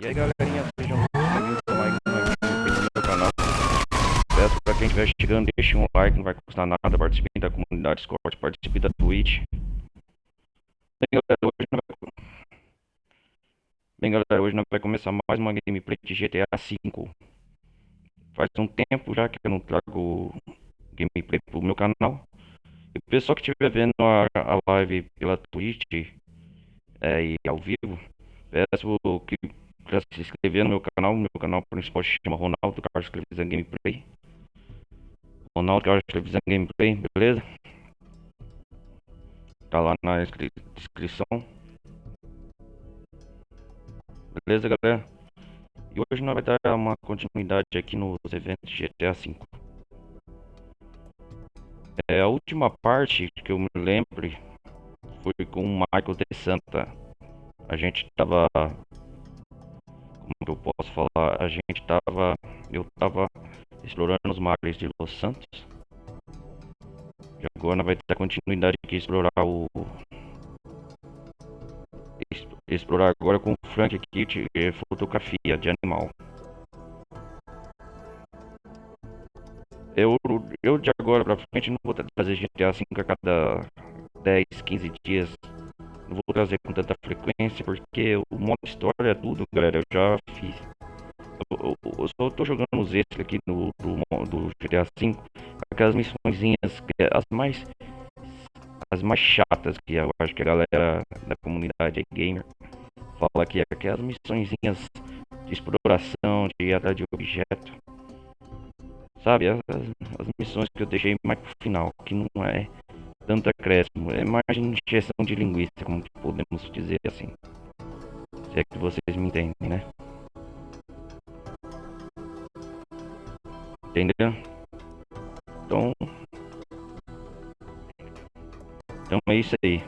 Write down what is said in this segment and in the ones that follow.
E aí galerinha, sejam bem-vindos a mais uma gameplay no meu canal. Peço pra quem estiver chegando, deixe um like, não vai custar nada. Participe da comunidade Discord, participe da Twitch. Bem galera, hoje nós vai começar mais uma gameplay de GTA V. Faz um tempo já que eu não trago gameplay pro meu canal. E o pessoal que estiver vendo a live pela Twitch e ao vivo, peço que para se inscrever no meu canal principal se chama Ronaldo Carlos Televisão Gameplay. Ronaldo Carlos Televisão Gameplay, beleza? Tá lá na descrição, beleza, galera? E hoje nós vai dar uma continuidade aqui nos eventos GTA V. A última parte que eu me lembro foi com o Michael de Santa. A gente tava, como que eu posso falar? Eu tava explorando os mares de Los Santos. E agora nós vai dar continuidade aqui, explorar agora com o Frank aqui de fotografia de animal. Eu de agora pra frente não vou trazer GTA V a cada 10, 15 dias. Não vou trazer com tanta frequência porque o modo história é tudo, galera. Eu já fiz. Eu só tô jogando os extras aqui do GTA V. Aquelas missõezinhas que é as mais chatas que eu acho que a galera da comunidade gamer fala que é aquelas missõezinhas de exploração, de ir atrás de objeto. Sabe, as missões que eu deixei mais pro final, que não é tanto acréscimo, é mais injeção de linguiça, como podemos dizer assim. Se é que vocês me entendem, né? Entendeu? Então, é isso aí.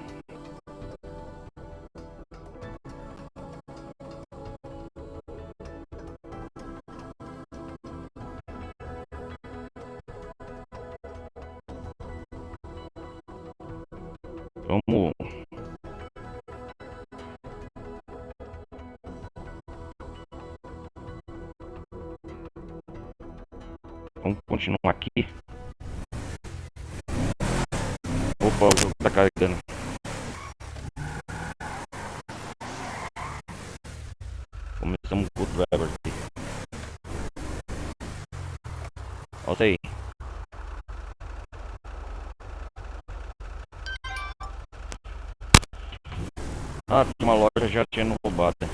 Vamos, vamos continuar aqui. Opa, o jogo tá carregando. Começamos com o driver aqui. Olha aí. Ah, tinha uma loja já tinha roubada.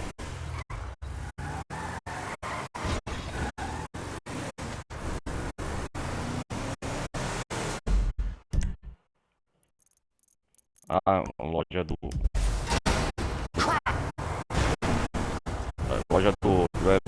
A loja do. A loja do driver.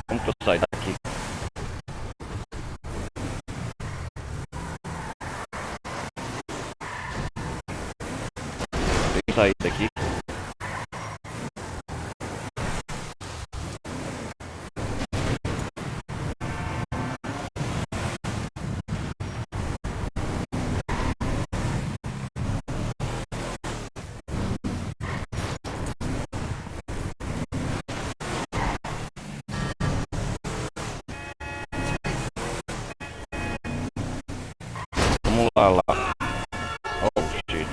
Como que eu saio daqui? Tem que sair daqui. Vamos lá. Oh, shit.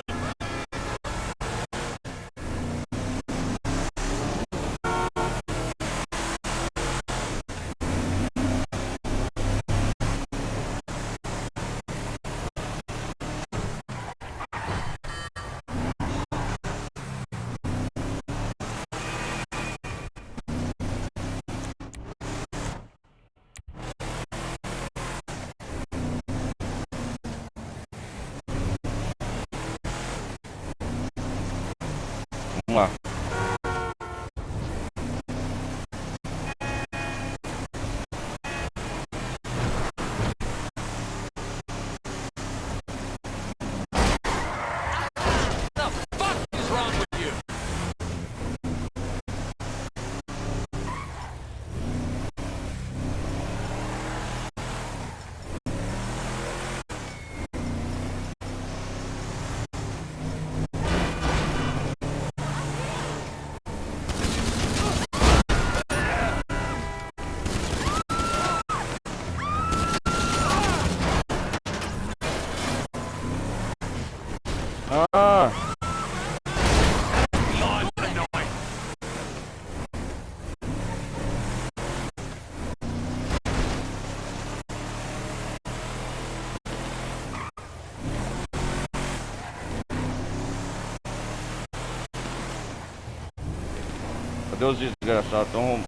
Cadê os desgraçados? Tão...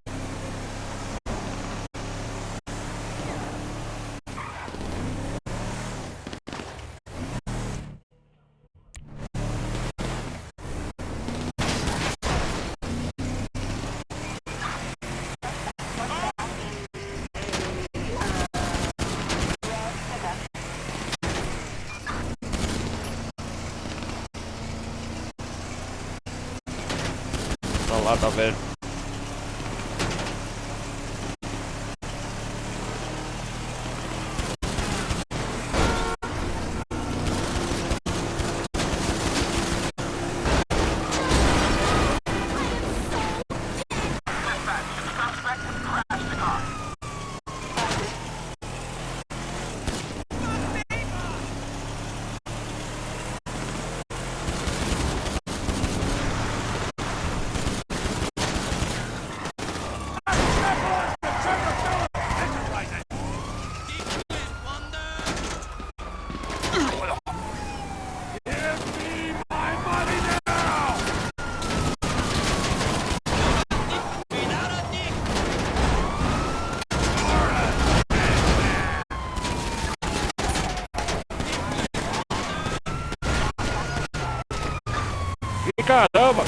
Salada, velho. E caramba!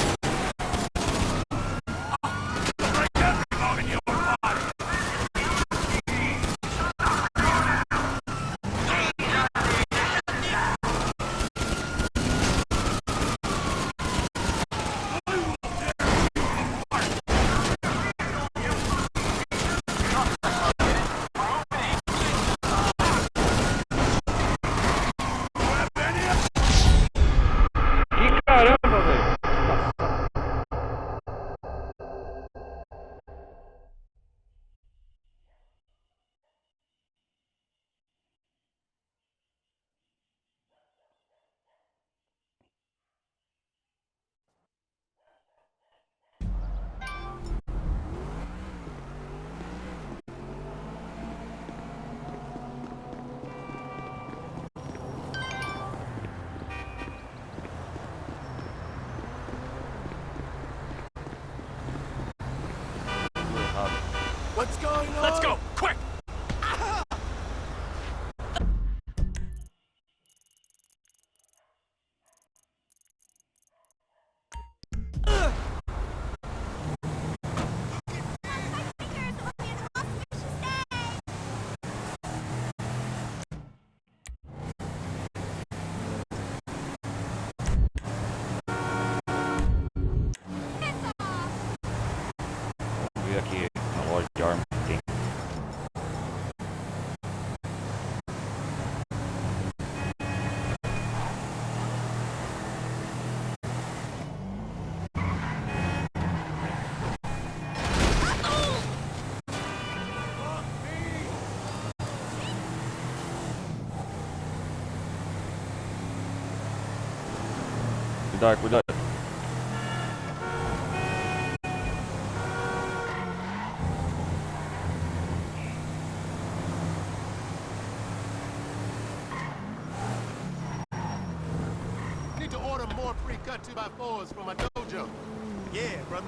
Que caramba, velho! What's going on? Let's go, quick! Vamos ver aqui na loja de armas que tem. Cuidado, cuidado. Need to order more pre-cut 2x4s for my dojo. Yeah, brother.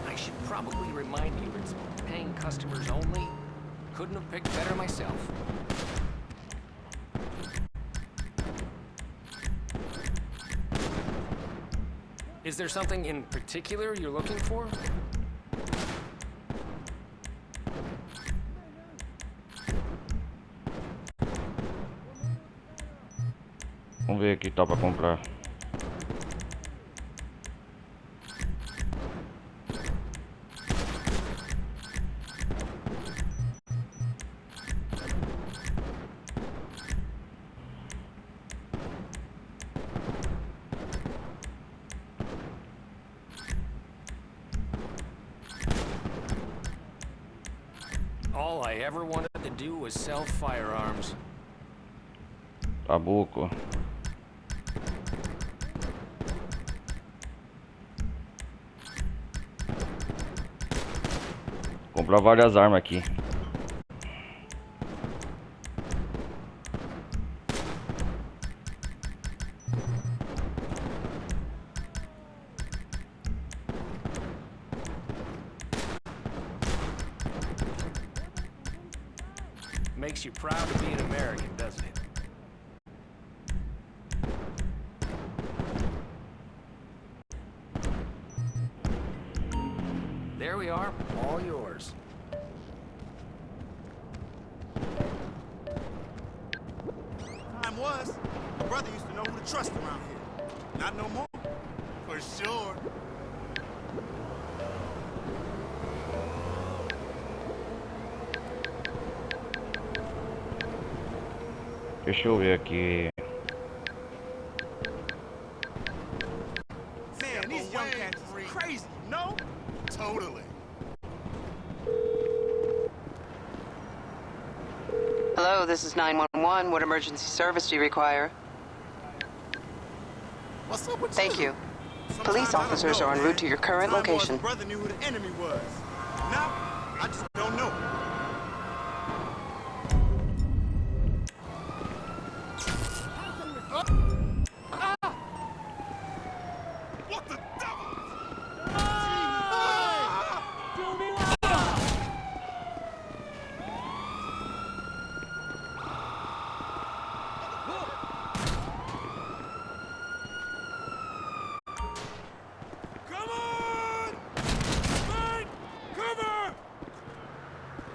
I should probably remind you it's paying customers only. Couldn't have picked better myself. Is there something in particular you're looking for? Vamos ver o que tá pra comprar. All I ever wanted to do was sell firearms. Tabuco. Comprar várias armas aqui. Makes you proud to be an American, doesn't it? There we are, all yours. Time was, my brother used to know who to trust around here. Not no more. For sure. Deixa eu ver aqui. Man, these young cats is crazy, you know? Totally. Hello, this is 911. What emergency service do you require? What's up with Thank you. Sometimes Police I don't officers know, are en man. route to your current Time was, location. my brother knew who the enemy was. Now, I just don't know. What the devil? Come on! Find cover!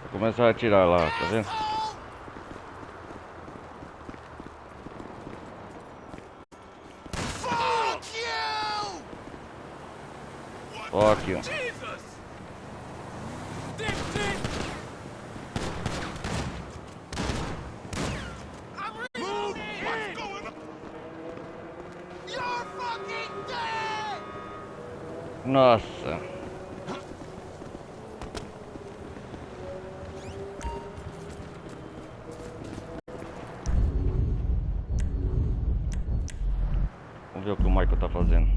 Vou começar a atirar lá, tá vendo? Fuck you! Ó, aqui, ó. Jesus! Move! What's going on? You're fucking dead! Nossa. Vamos ver o que o Michael tá fazendo.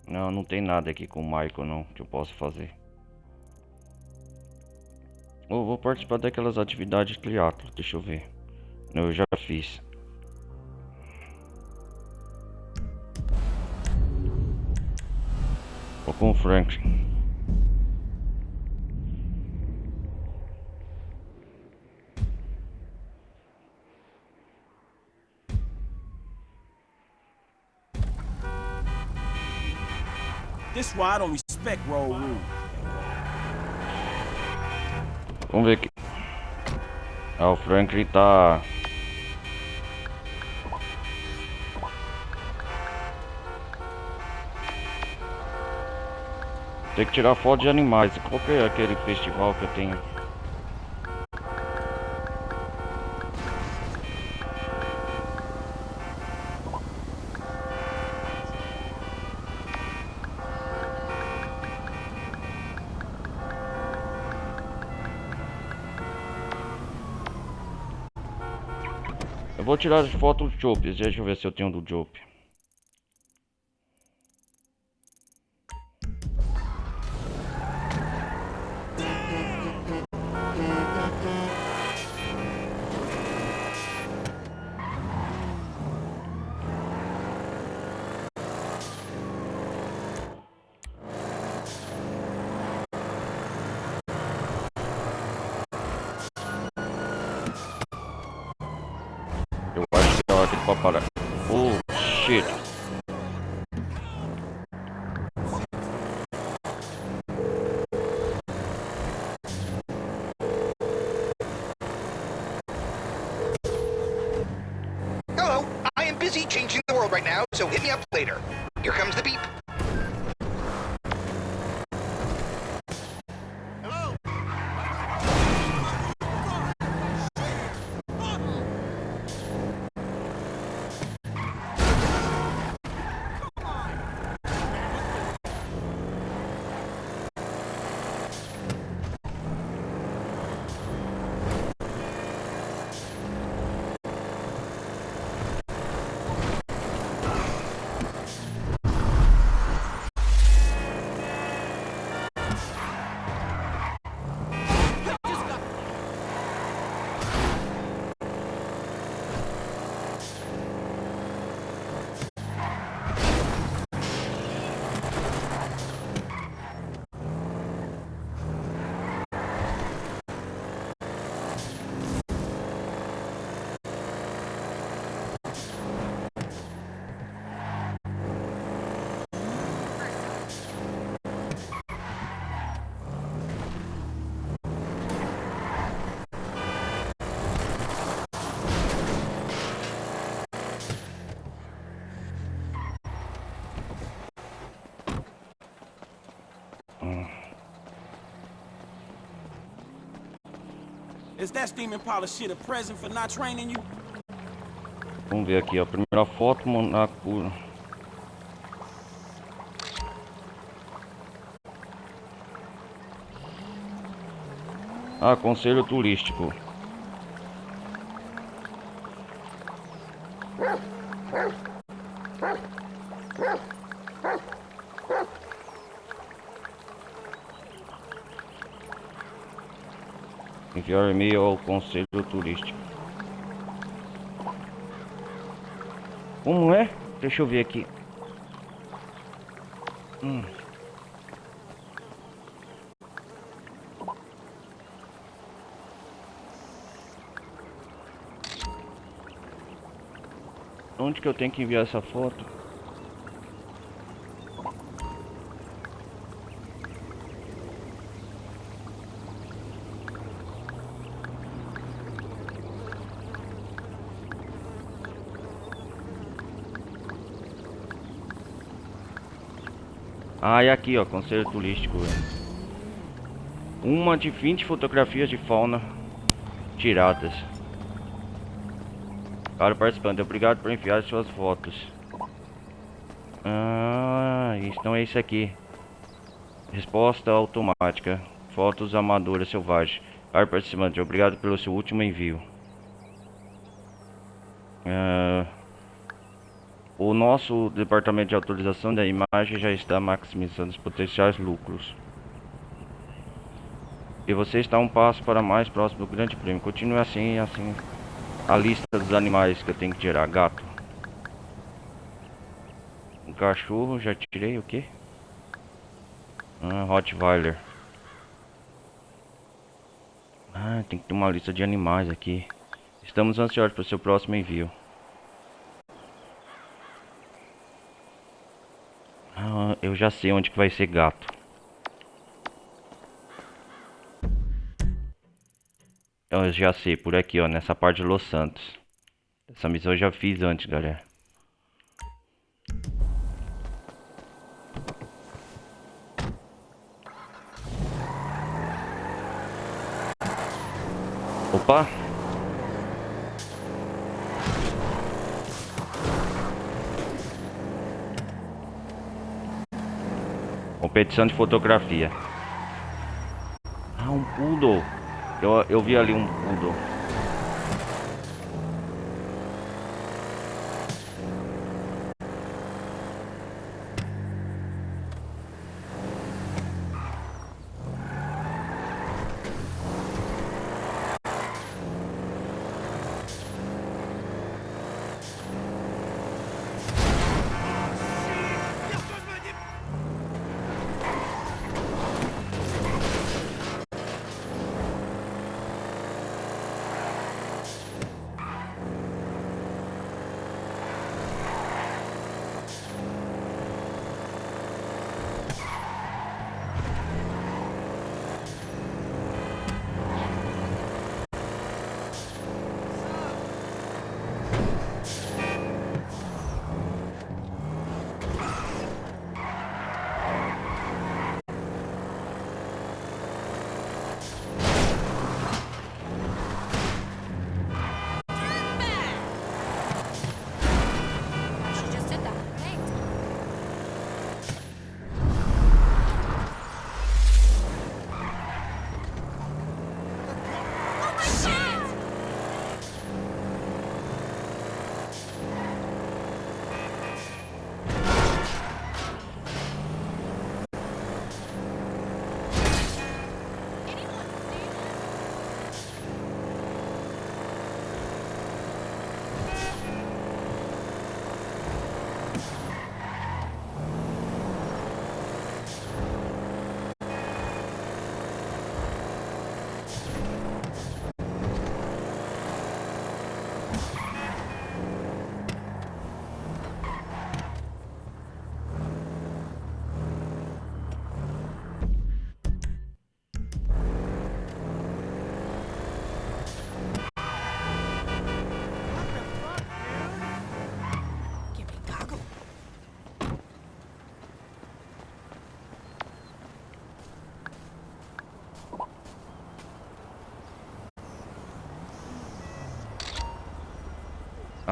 Não, não tem nada aqui com o Michael não que eu possa fazer. Eu vou participar daquelas atividades de triatlo, deixa eu ver. Não, eu já fiz. Vou com o Franklin. This is why I don't respect road rules. Vamos ver aqui. Ah, o Franklin tá... Tem que tirar foto de animais. Qual que é aquele festival que eu tenho? Eu vou tirar as fotos do Jope. Deixa eu ver se eu tenho do Jope. pra parar. Oh, shit. Hello, I am busy changing the world right now, so hit me up later. Here comes the beep. Hello? Is that steam Impala shit a present for not training you? Vamos ver aqui, ó. Primeira foto, Monaco. Ah, conselho turístico. Enviar e-mail ao conselho turístico. Como é? Deixa eu ver aqui. Onde que eu tenho que enviar essa foto? Ah, é aqui, ó, conselho turístico. Uma de 20 fotografias de fauna tiradas. Caro participante, obrigado por enviar suas fotos. Ah, então é isso aqui. Resposta automática. Fotos amadoras selvagens. Caro participante, obrigado pelo seu último envio. O nosso departamento de autorização da imagem já está maximizando os potenciais lucros. E você está um passo para mais próximo do grande prêmio. Continue assim, assim. A lista dos animais que eu tenho que tirar. Gato. Um cachorro, já tirei o quê? Rottweiler. Ah, tem que ter uma lista de animais aqui. Estamos ansiosos para o seu próximo envio. Ah, eu já sei onde que vai ser gato. Eu já sei, por aqui, ó, nessa parte de Los Santos. Essa missão eu já fiz antes, galera. Opa! Competição de fotografia. Ah, um poodle. Eu vi ali um poodle.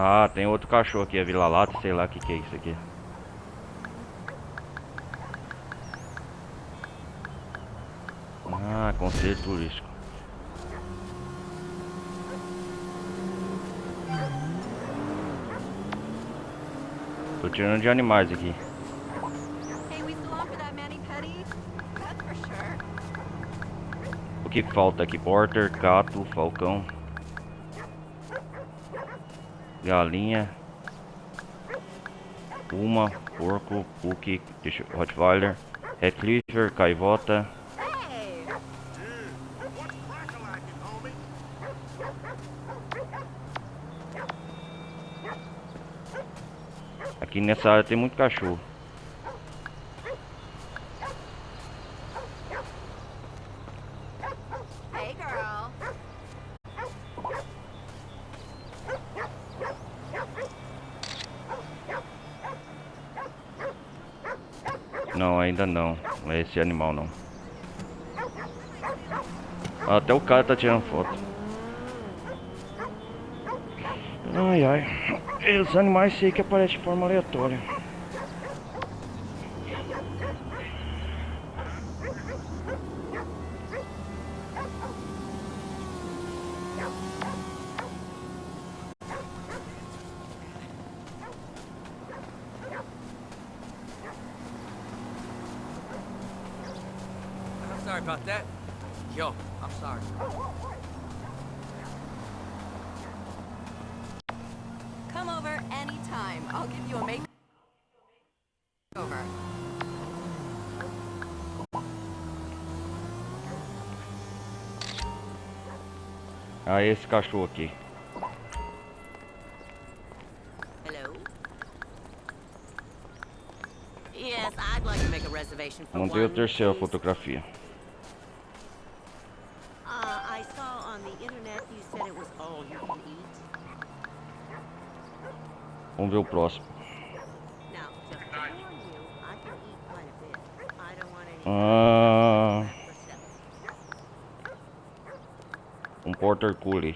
Ah, tem outro cachorro aqui, a vira-lata, sei lá o que é isso aqui. Ah, conselho turístico. Tô tirando de animais aqui. Hey, we still offer that mani-pedi? That's for sure. O que falta aqui? Porter, gato, falcão, galinha, puma, porco, puki, rottweiler, retriever, gaivota. Hey! Dude, what's crack-a-lackin', homie? Aqui nessa área tem muito cachorro. Hey, girl. Não, ainda não. Não é esse animal não. Até o cara tá tirando foto. Ai ai. Os animais sei que aparecem de forma aleatória. I'm sorry about that. Yo, I'm sorry. Come over anytime. I'll give you a make over. Ah, esse cachorro aqui. Hello? Yes, I'd like to make a reservation for Montei a one, terceira please. fotografia. I saw on the internet you said it was all you can eat. Vamos ver o próximo. Now, just to warn you, I can eat quite a bit. I don't want any Ah, for seven. um Porter Collie.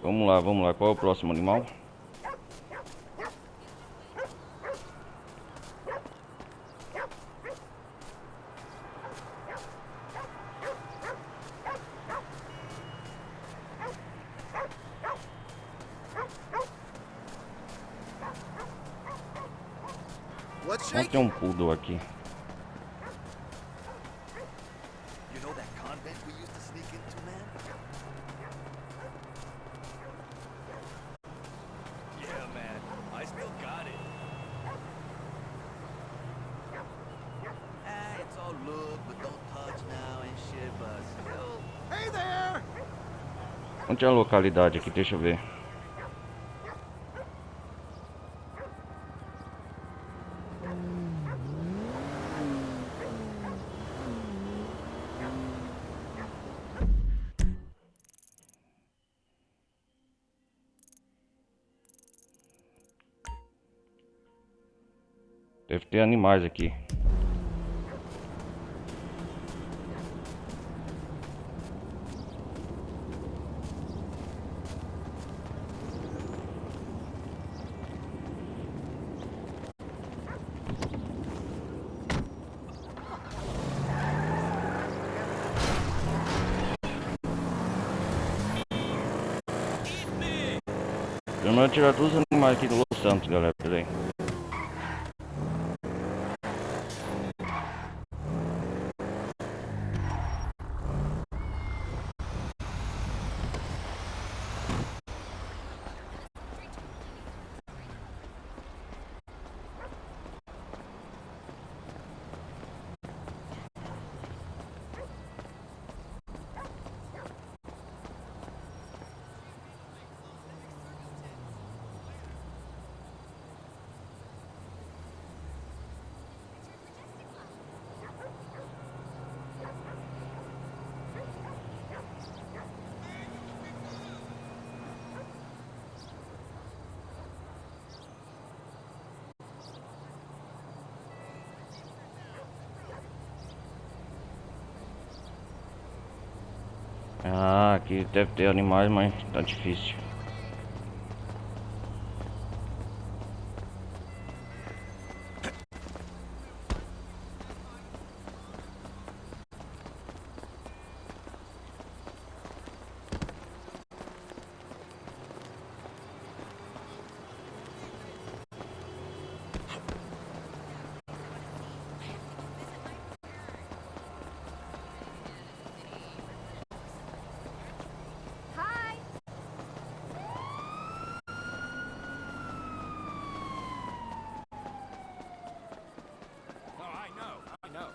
Vamos lá. Qual é o próximo animal? What's Vamos ter shaking? um poodle aqui. You know that convent we used to sneak into, man? Yeah, man. I still got it. It's all look, but don't touch now and shit, but still. Hey there! Onde é a localidade aqui? Deixa eu ver. Deve ter animais aqui. Primeiro tirar todos os animais aqui do Los Santos, galera. Peraí. Ah, aqui deve ter animais, mas tá difícil. Hi. Oh, I know.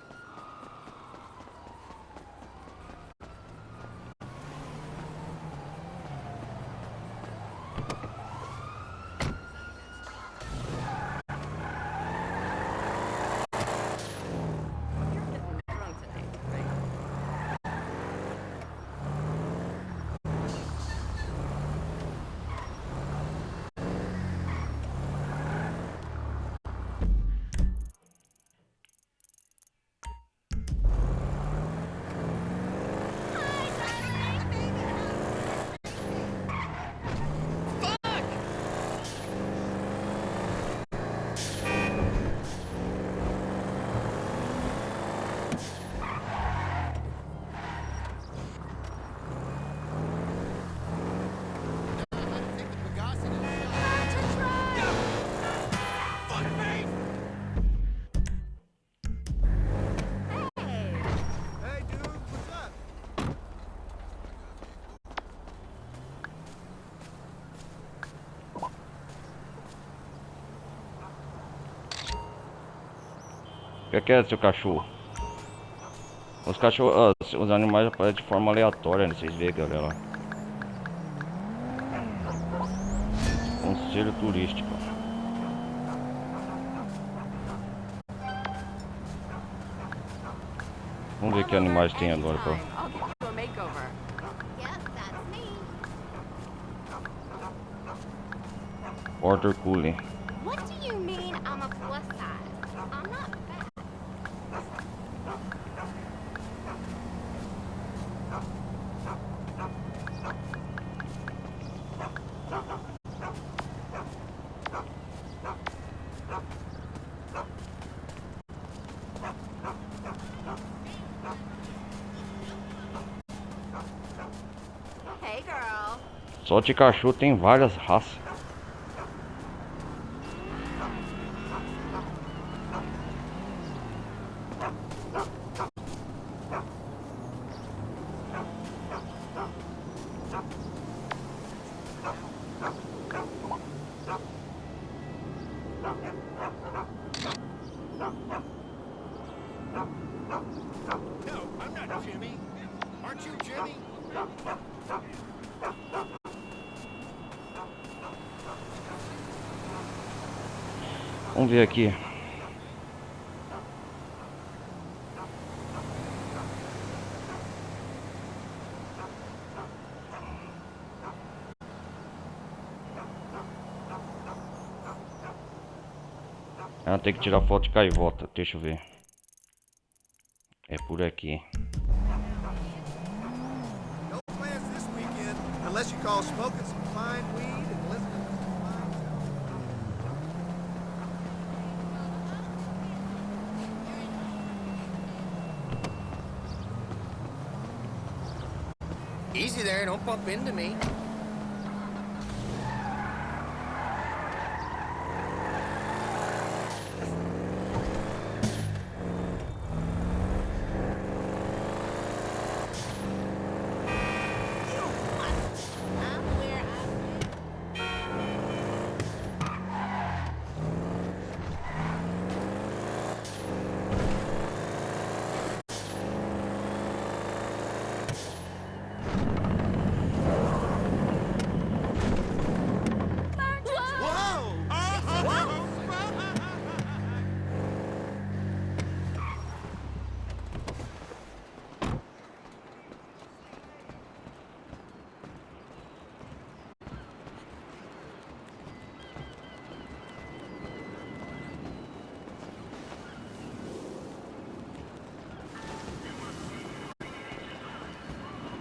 You're getting drunk tonight, right? Hey. Hey, dude, what's up? O que é seu cachorro? Os cachorros, os animais aparecem de forma aleatória, né? Vocês veem, galera. Conselho turístico. Vamos ver que animais tem agora, pô. Anytime. I'll give you a makeover. Yep, that's me. Border Collie. What do you mean I'm a plus size? I'm not fat. Hey, girl. Só de cachorro tem várias raças. No, I'm not Jimmy. Aren't you Jimmy? Vamos ver aqui. Ah, tem que tirar foto de gaivota. Deixa eu ver. É por aqui. No plans this weekend, unless you call smoking some fine weed and listening to some fine Easy there, don't bump into me. I'm where I'm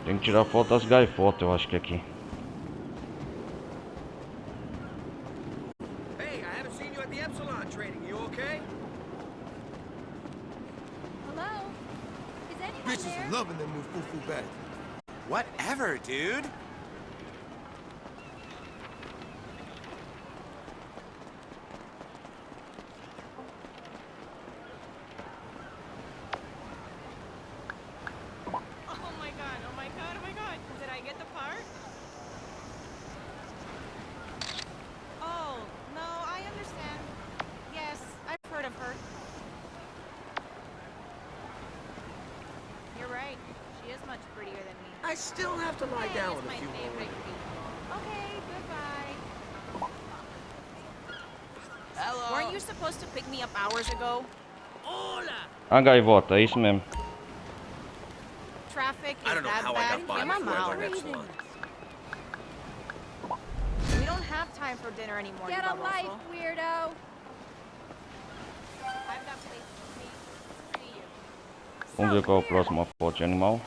Tem que tirar foto das gaifotas, eu acho que aqui. Hey, I haven't seen you at the Epsilon trading. You okay? Hello? Is anyone Bitches there? are loving them new foo-foo bags. Whatever, dude. Oh my god, oh my god, oh my god. Did I get the part? Oh, no, I understand. Yes, I've heard of her. You're right. She is much prettier than me. I still have to lie down with It's a my few more. favorite people. Okay, goodbye. Hello. Weren't you supposed to pick me up hours ago? Hola. A gaivota, é isso mesmo. Traffic I is don't know that how I bad got by here? My before I mouth. learned Epsilon. We don't have time for dinner anymore, Get you a life, baboso. weirdo. I've got places to be. See you. Vamos ver qual é a próxima foto de animal.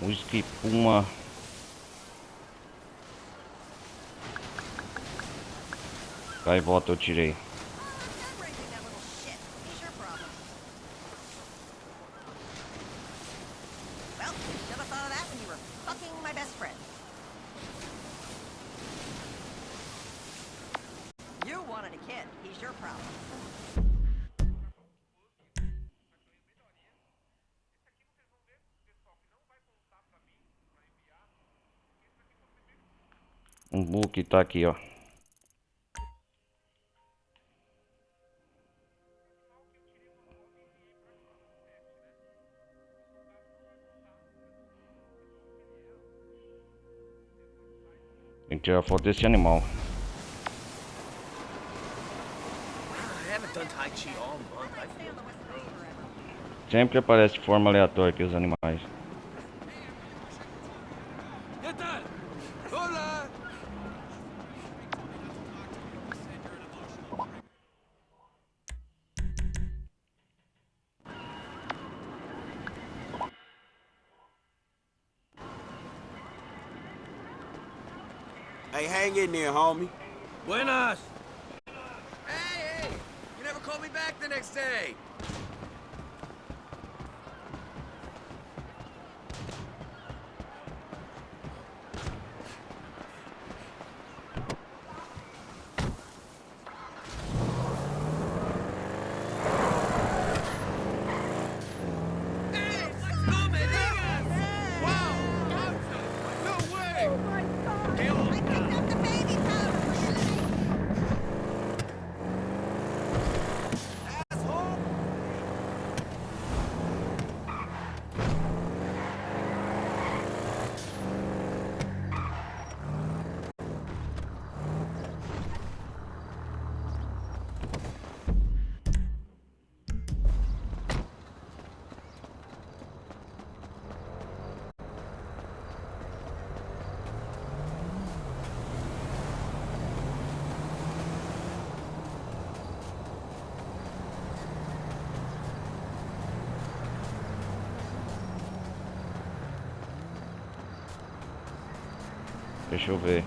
Whisky Puma. Gaivota eu tirei. Done raising that little shit. He's your problem. Well, you should have thought of that when you were fucking my best friend. You wanted a kid. He's your problem. Book tá aqui, ó. Tem que tirar foto desse animal. I haven't done Tai Chi all month. I feel Sempre aparece de forma aleatória aqui os animais. ¿Qué tal? Hola. Hey, hang in there, homie. Buenas. Hey, hey! You never called me back the next day. Hey, let's go, Menegas! Wow! No way! I picked up the baby powder. Asshole! Deixa eu ver.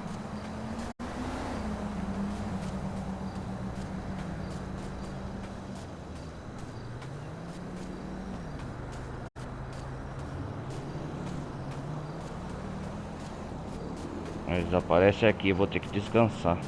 Mas aparece aqui, eu vou ter que descansar.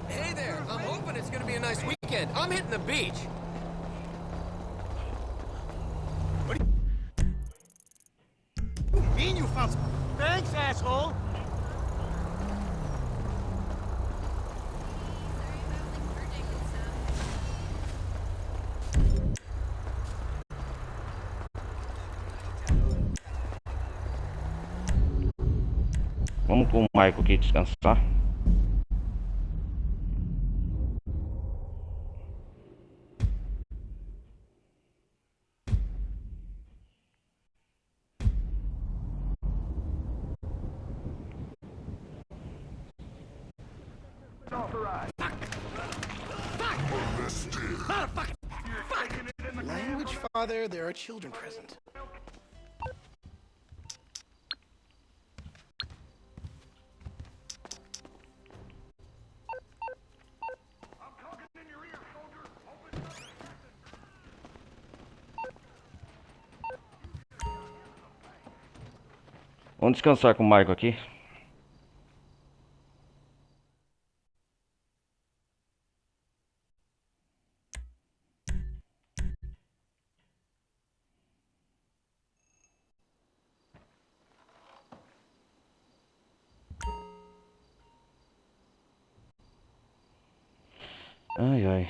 Hey there, I'm hoping it's gonna be a nice weekend. I'm hitting the beach. What do you mean you found some... Thanks, asshole! Vamos com o Michael aqui descansar. Language, father, there are children present. Vamos descansar com o Michael aqui. Ai, ai.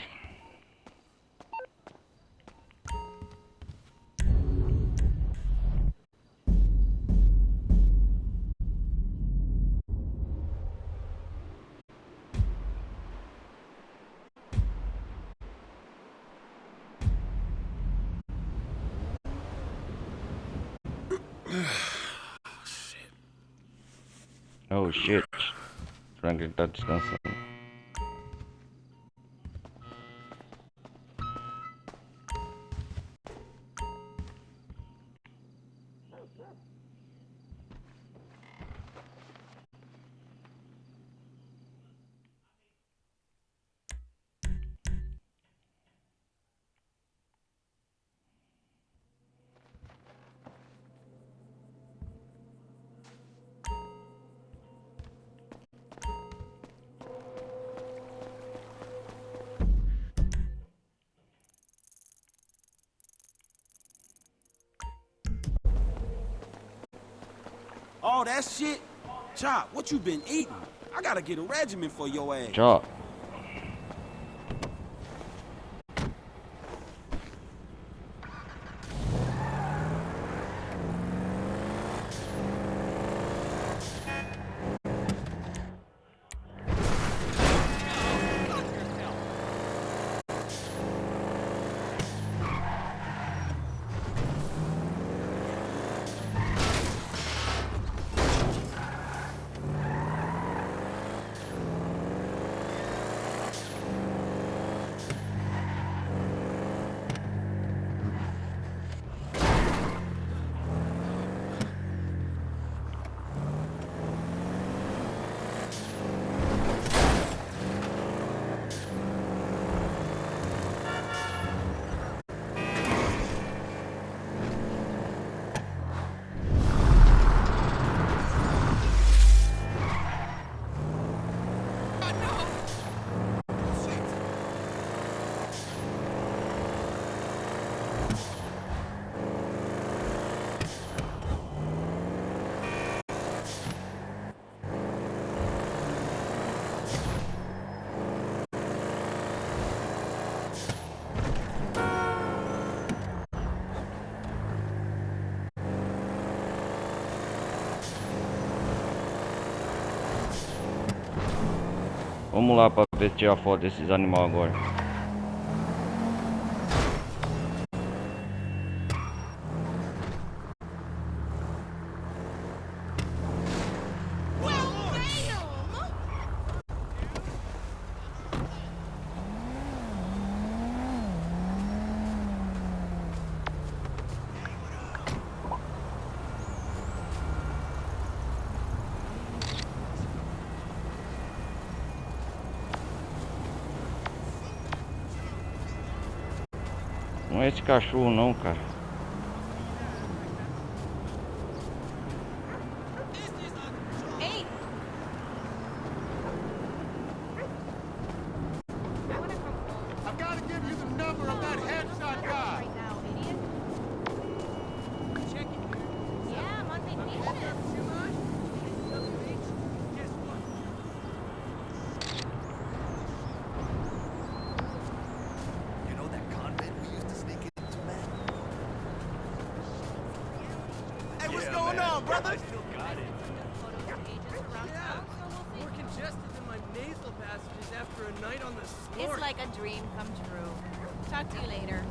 Oh shit. Franklin tá descansando. All that shit? Chop, what you been eating? I gotta get a regimen for your ass. Chop. Vamos lá pra ver se tirar foto desses animais agora. Não é esse cachorro não, cara. Hey! I wanna come home. I've got to give you the number of that headshot guy. Right now, idiot. Check it. Yeah, I'm on vacation. You know that convent we used to sneak into, man? Hey, what's going on, brother? More congested than my nasal passages after a night on the snort. It's like a dream come true. Talk to you later.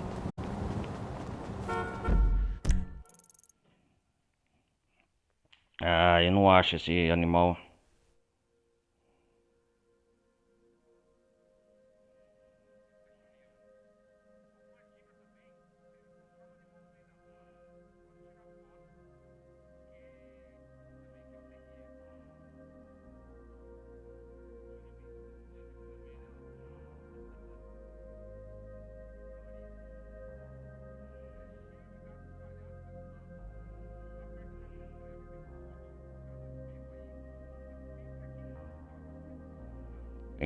Ah, eu não acho esse animal.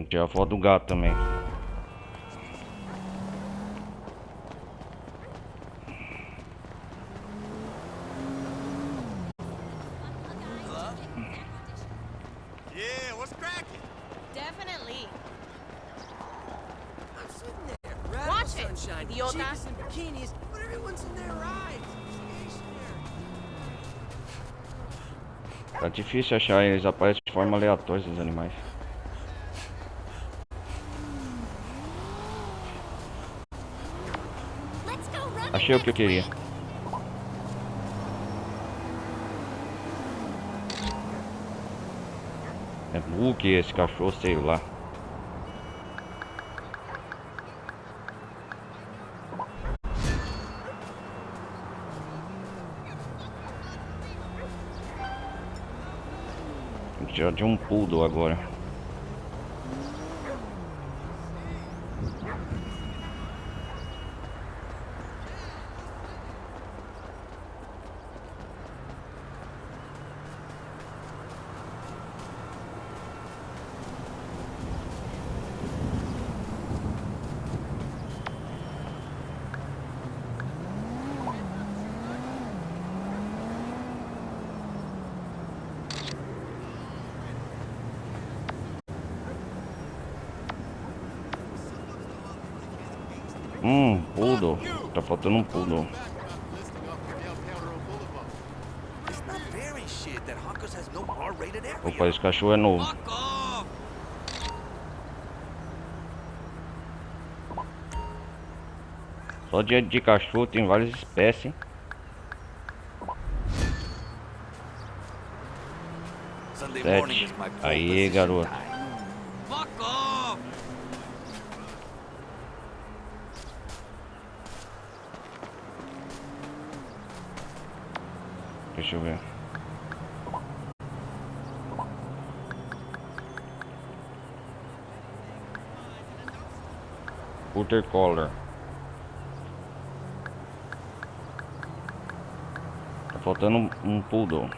Tem que tirar foto do gato também. Yeah, what's cracking? Definitely. I'm sitting there, right Watch in the it, sunshine, idiota. chicas in bikinis, but everyone's in their rides. Stationary. Tá difícil achar, eles aparecem de forma aleatória, esses animais. Let's go run. Achei o que eu queria. É Luke, esse cachorro, sei lá. Tem que tirar de um poodle agora. Poodle. Tá faltando um poodle. It's not very shit that Hawkers has no R-rated area. Opa, esse cachorro é novo. Fuck off! Só de cachorro tem várias espécies. Sunday 7. morning is my pole Aí, position garoto. time. Fuck off! Deixa eu ver. Quarter collar. Tá faltando um poodle.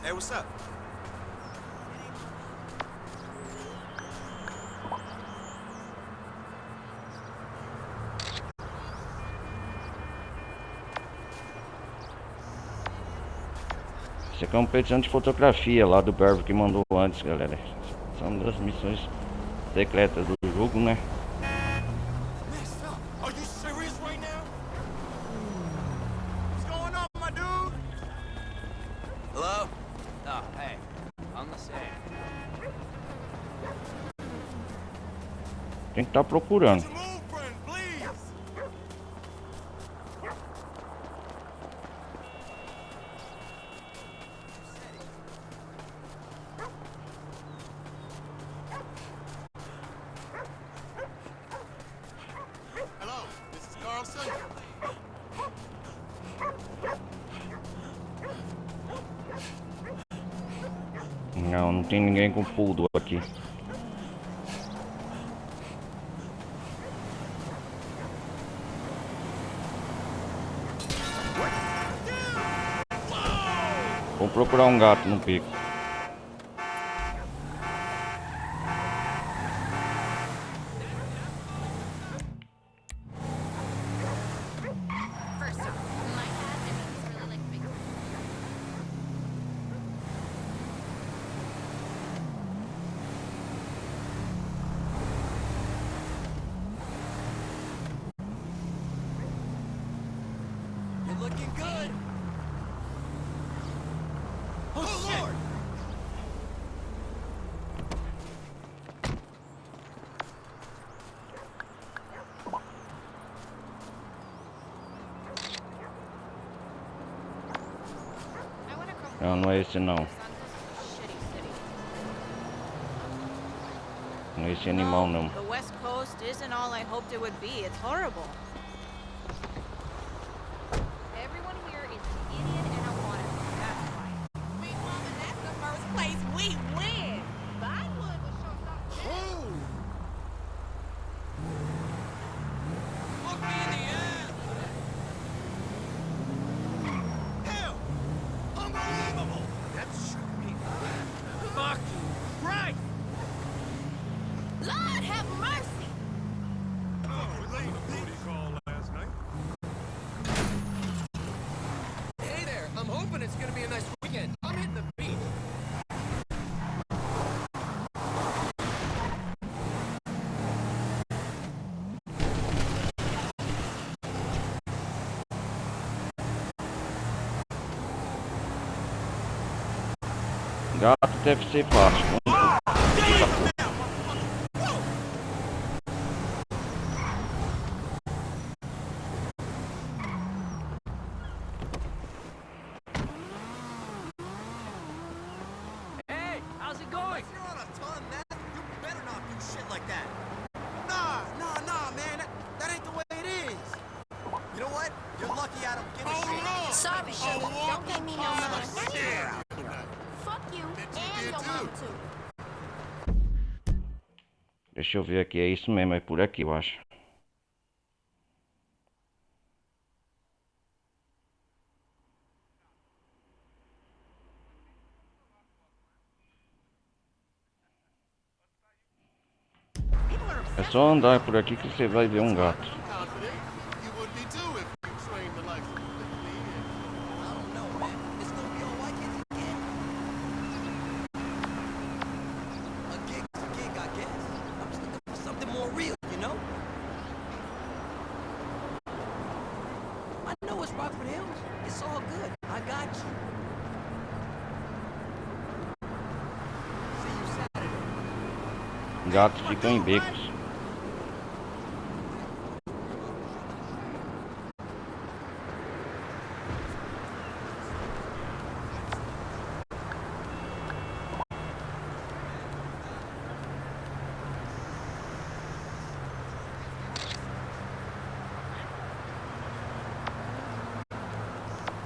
Hey, what's up? Isso aqui é uma petição de fotografia lá do Beverly que mandou antes, galera. São das missões secretas do jogo, né? Messed up. Are you serious right now? What's going on, my dude? Hello? Oh, hey. On the same. Tem que estar procurando. Move, friend, please. Hello, this is Carlson. Não, não tem ninguém com poodle aqui. Vou procurar um gato no pico. First off, my dad, I mean, he's really like big. You're looking good. Oh, Lord! I wanna come Não, não é esse não. son, this is a shitty city. Não é esse animal não. The West Coast isn't all I hoped it would be. It's horrible. Everyone here is an idiot and a wannabe. That's why. Big Mama, that's the first place we win. Vinewood was sure something. Look me in the ass! Hell, it's gonna be a nice weekend. I'm hitting the beach. Gato deve ser fácil. Hey, how's it going? If you're on a ton, man, you better not do shit like that. Nah, man. That ain't the way it is. You know what? You're lucky I don't give a shit. Sorry, sugar. Don't pay me no mind. Fuck you and your mom too. Deixa eu ver aqui, é isso mesmo, é por aqui eu acho. É só andar por aqui que você vai ver um gato. You would be too if you trained the likes of me. I don't know, man. It's gonna be all white kids again. A gig's a gig, I guess. I'm just looking for something more real, you know? I know it's Rockford Hills. It's all good. I got you. See you Saturday. Gatos ficam em becos.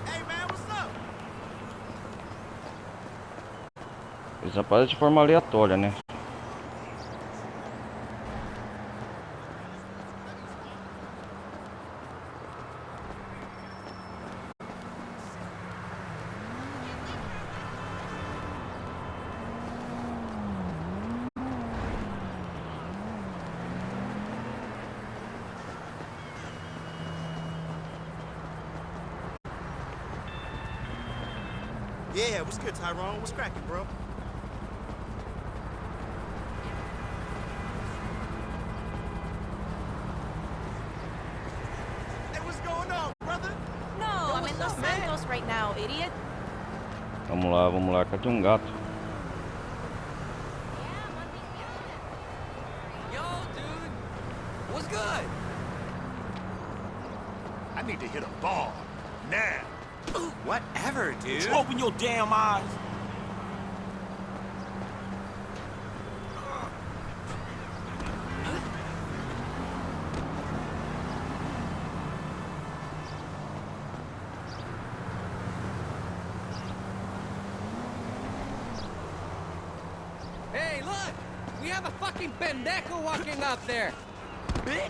Hey, man, what's up? Eles aparecem de forma aleatória, né? Yeah, what's good, Tyrone? What's cracking, bro? Hey, what's going on, brother? No, I'm in Los Santos right now, idiot. Vamos lá, cadê um gato? Yo, dude. What's good? I need to hit a ball. Now. Whatever, dude. You open your damn eyes. Hey, look! We have a fucking pendejo walking up there! Bitch!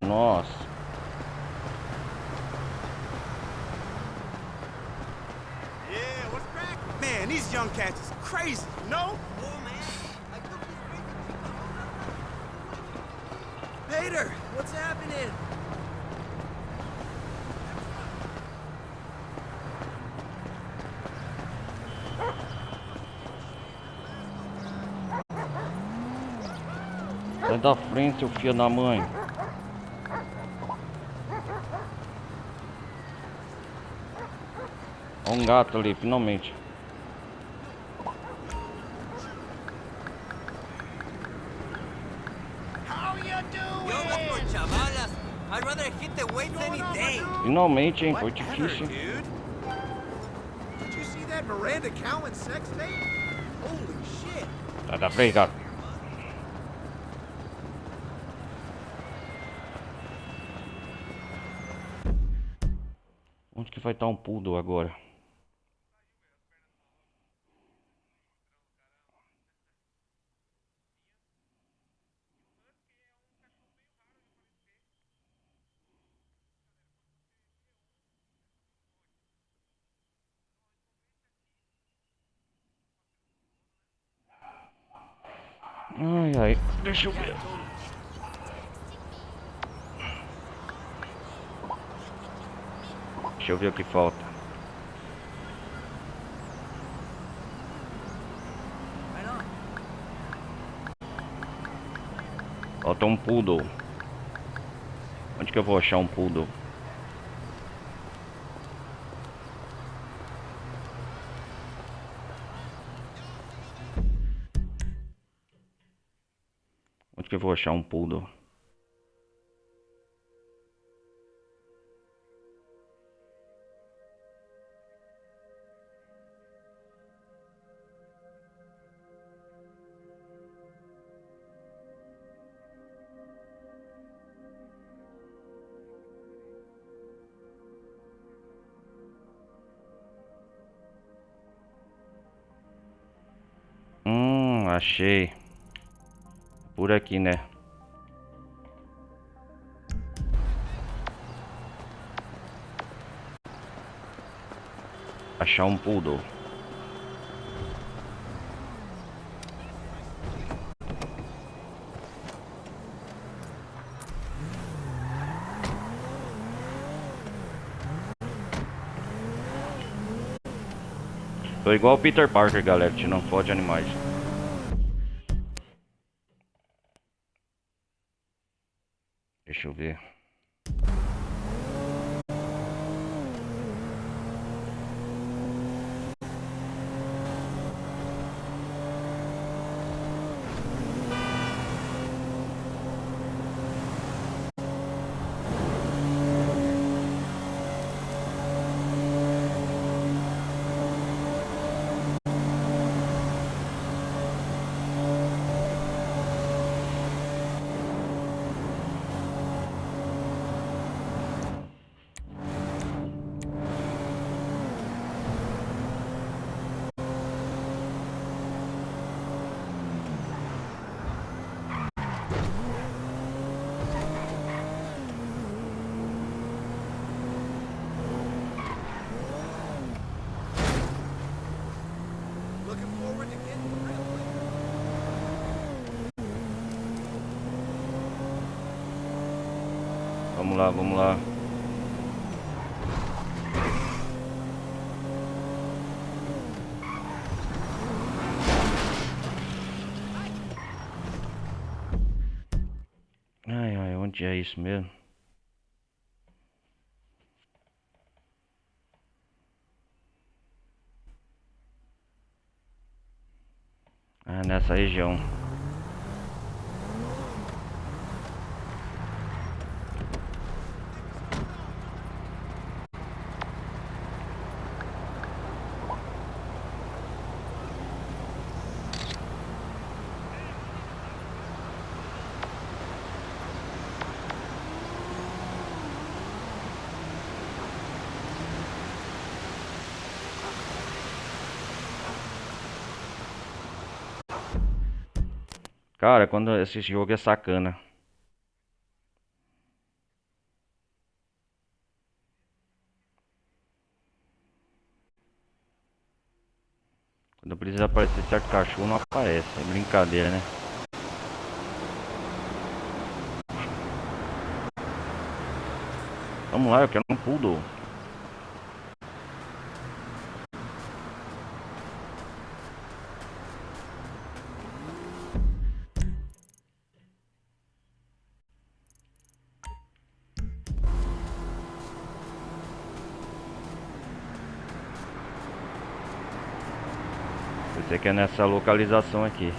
Nossa. Yeah, what's cracking? Man, these young cats is crazy, you know? Peter, what's happening? Sai da frente, seu filho da mãe. Olha um gato ali, finalmente. I'd rather hit the weights any day. Finalmente, hein? Foi Whatever, difícil. dude. Did you see that Miranda Cowan sex tape? Holy shit. Sai da frente, gato. Onde que vai estar um poodle agora? Ai, deixa eu ver. Deixa eu ver o que falta. Falta um poodle. Onde que eu vou achar um poodle? Onde que eu vou achar um poodle? Achei. Por aqui, né? Achar um poodle. Tô igual o Peter Parker, galera, que não fode animais. Deixa eu ver. Looking forward to getting the real one. Vamos lá, vamos lá. Ai, ai, onde é isso mesmo? Ah, nessa região. Cara, quando esse jogo é sacana. Quando precisa aparecer certo cachorro, não aparece. É brincadeira, né? Vamos lá, eu quero um poodle. Você quer nessa localização aqui.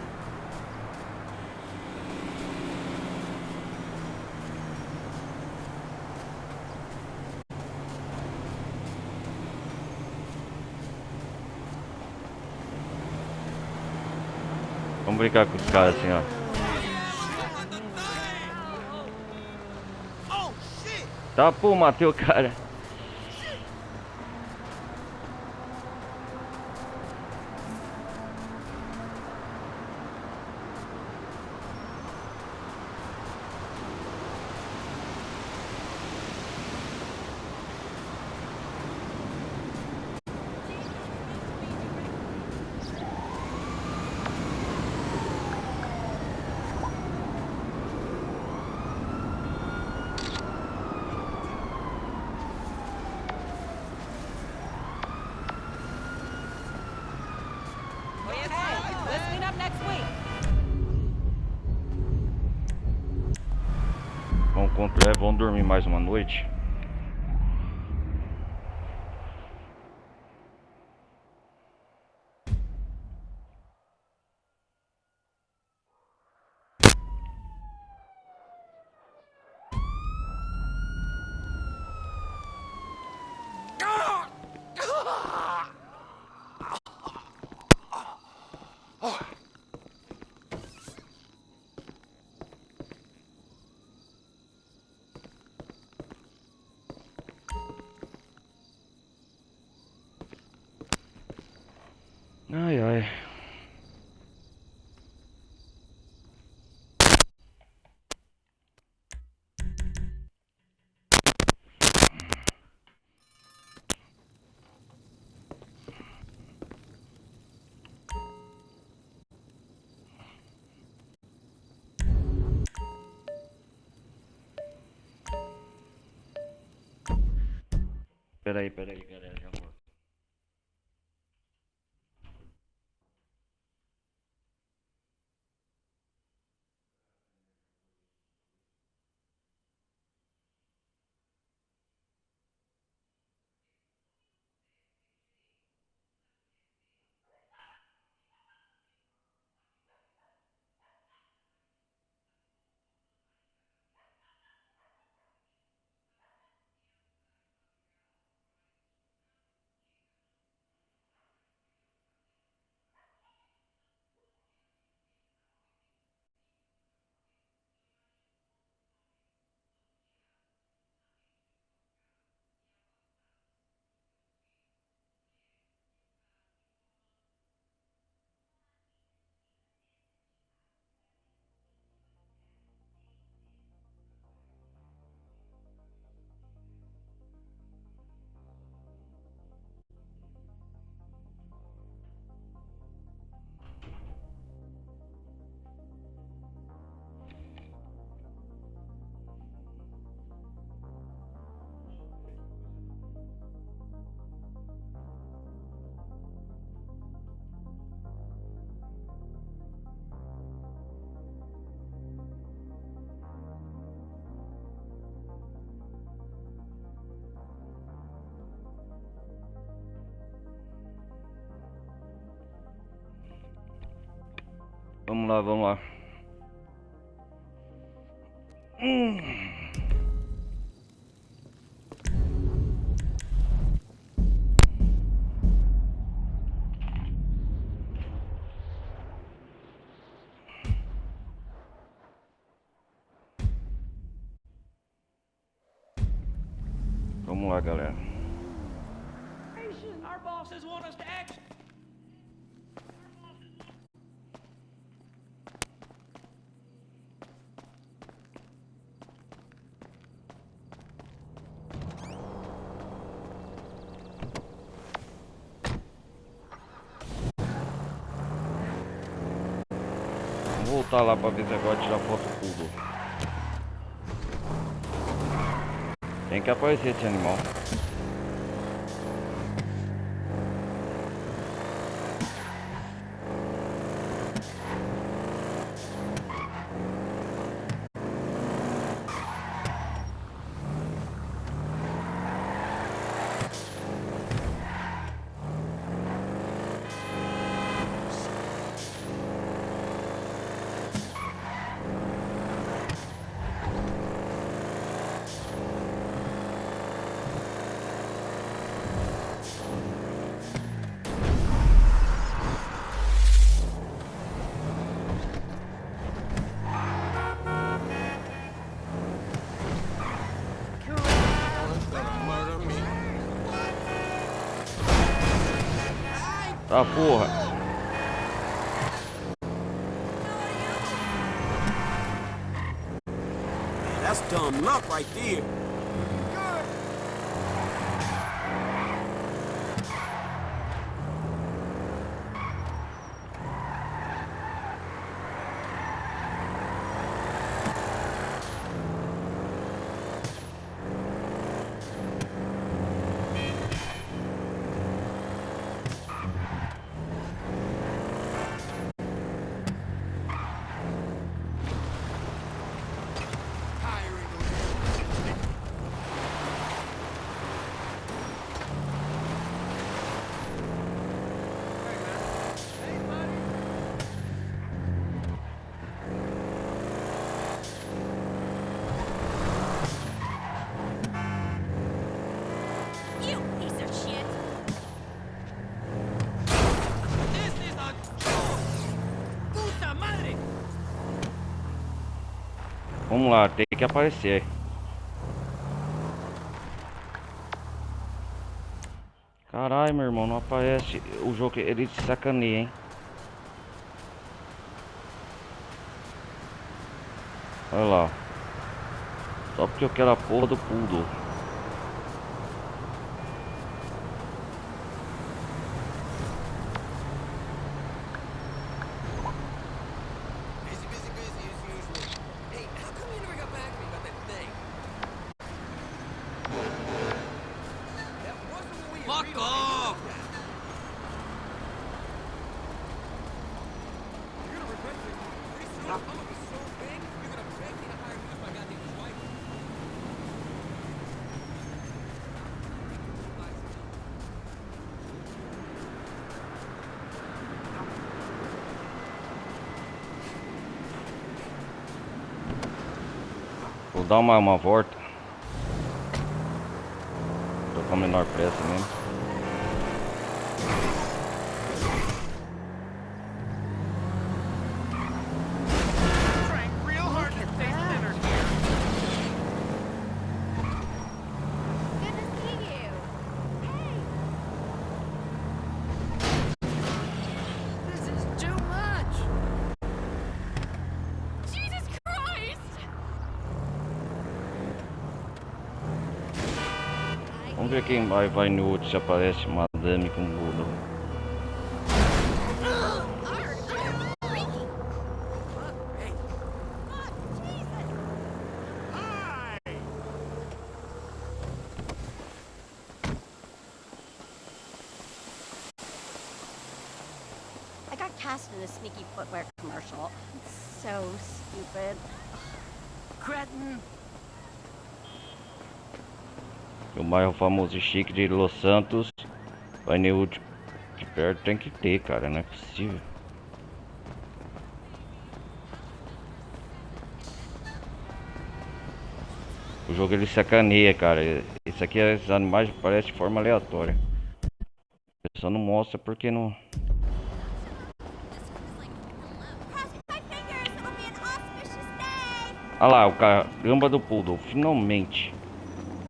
Vamos brincar com os caras assim, ó. Tá, pô, matei o cara. Vamos dormir mais uma noite. Ai, ai. Peraí, galera, já volto. Vamos lá, vamos lá. Vamos lá, galera. Our bosses want us to act. Vou voltar lá pra ver se agora tirar foto tudo. Tem que aparecer esse animal. Ah, porra. That's dumb luck right there. Vamos lá, tem que aparecer. Caralho, meu irmão, não aparece. O jogo, ele te sacaneia, hein? Olha lá. Só porque eu quero a porra do poodle. Busy, busy, busy as usual. Hey, how come you never got back to me about that thing? That wasn't what we agreed Fuck on. off! You're gonna regret this. Pretty soon, I'm gonna be so big, you're gonna beg me to hire you as my goddamn wife. Vou dar uma volta. Tô com a menor pressa mesmo. Trying real hard to stay centered here. Good to see you. Hey, This is too much. Jesus Christ! Vamos ver quem vai no outro, se aparece madame com bolo. I got cast in a sneaky footwear commercial. So stupid. Cretin. O bairro famoso e chique de Los Santos. Vai no último. Que perto tem que ter, cara, não é possível. O jogo ele sacaneia, cara. Isso aqui é esses animais que parecem de forma aleatória. Só não mostra porque não. Cross my fingers, it'll be an auspicious day! Ah lá, o caramba do poodle, finalmente.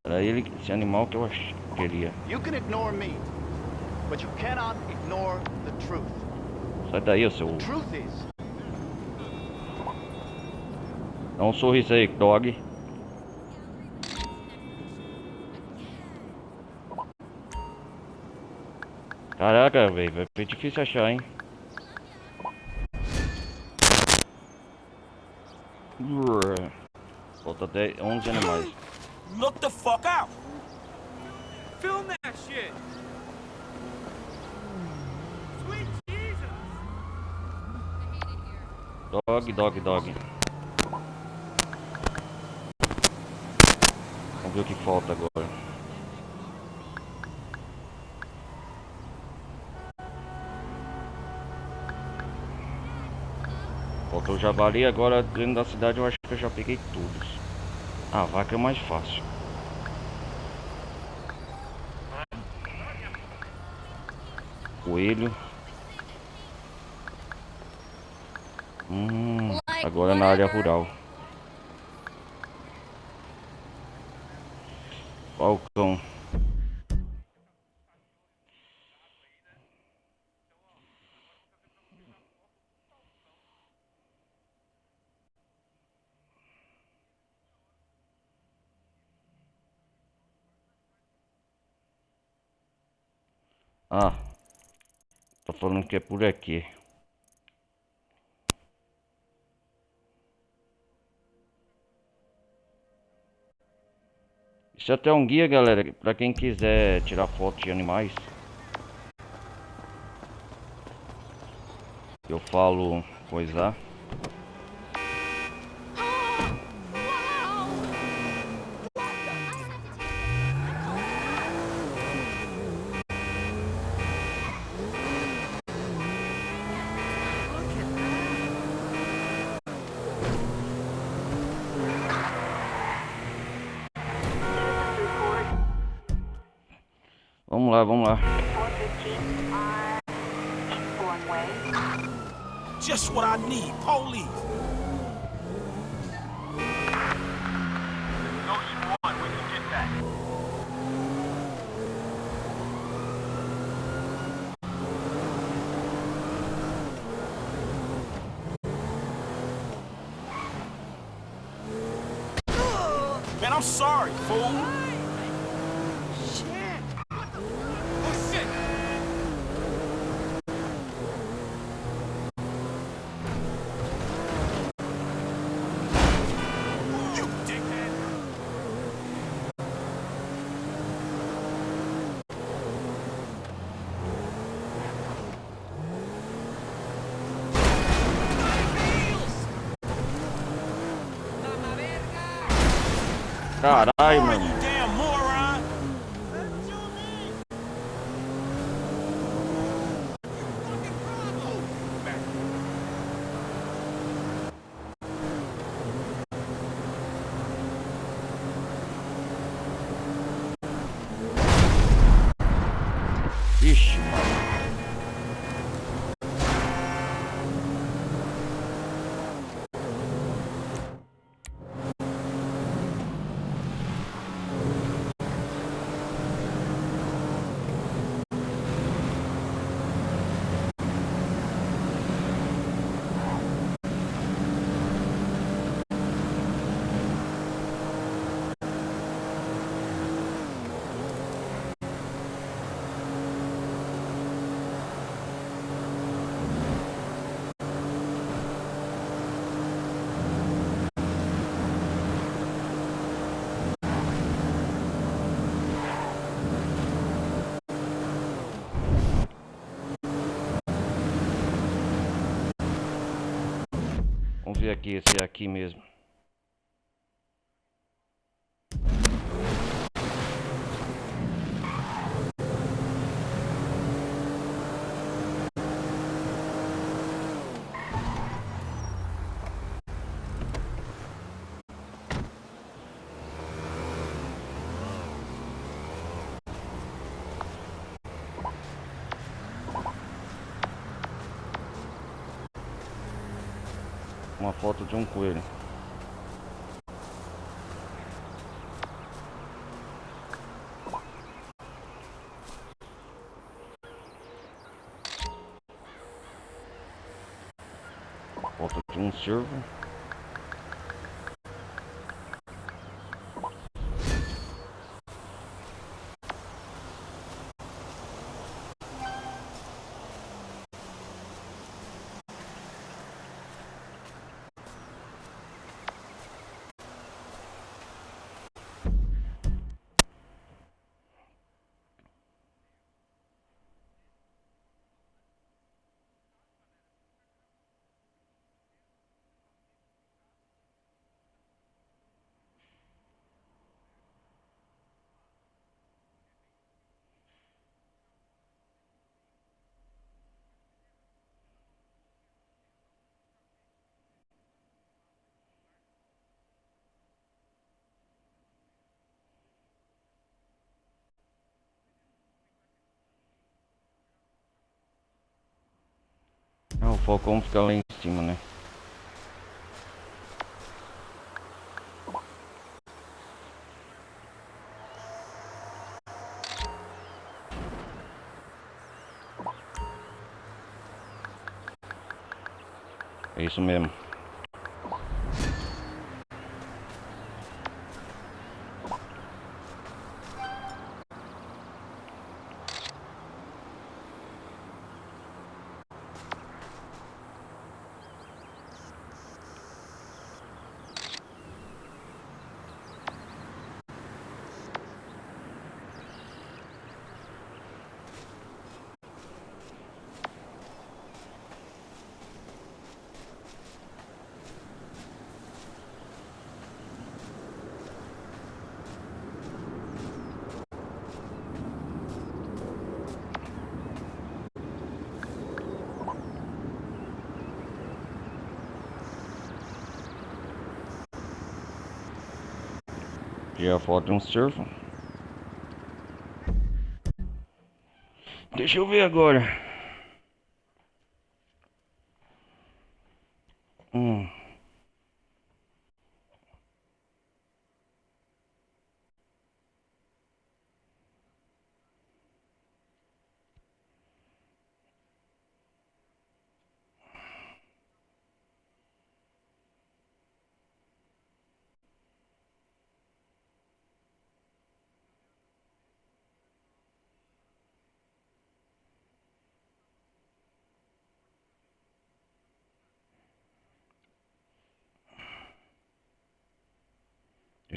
Era ele, esse animal que eu queria. You can ignore me, but you cannot ignore the truth. Sai daí, seu. Truth is, Dá um sorriso aí, dog. Caraca, velho, vai ser difícil achar, hein? Falta 10, 11 animais. Look the fuck out! Film that shit! Sweet Jesus! Dog. Vamos ver o que falta agora. Faltou o javali, agora dentro da cidade eu acho que eu já peguei todos. A vaca é mais fácil. Coelho. Agora na área rural. Falcão. Ah, tá falando que é por aqui. Isso é até um guia, galera, pra quem quiser tirar foto de animais. Eu falo coisar. Vamos lá. Just what I need, police. Man, I'm sorry, fool. Shit! Oh, shit! You dickhead. Caralho, meu You irmão. damn moron. Ixi, mano. Vamos ver aqui, esse é aqui mesmo. Uma foto de um coelho. Foto de um cervo. Ah, o falcão fica lá em cima, né? É isso mesmo. Tirei a foto de um cervo. Deixa eu ver agora. Hum.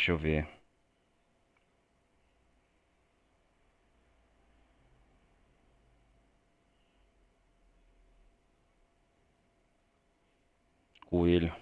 Deixa eu ver. Coelho.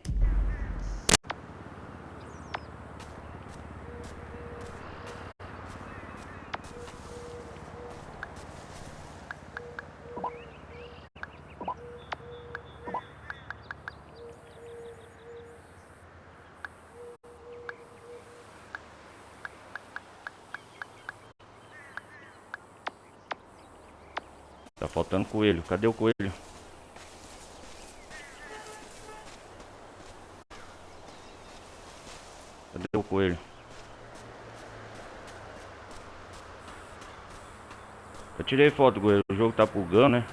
Tá faltando coelho. Cadê o coelho? Cadê o coelho? Eu tirei foto do coelho. O jogo tá bugando, né?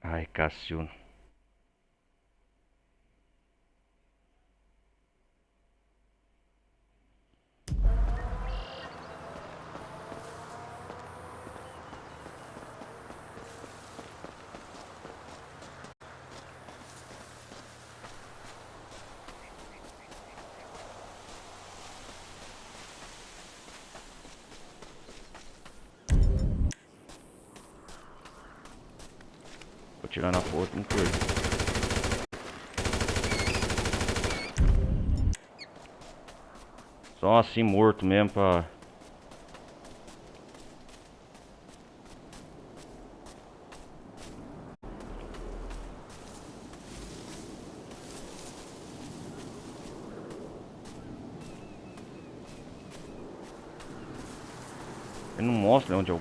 Ai, Cássio. Vou tirar na foto um coelho. Só assim morto mesmo pra... Ele não mostra onde eu...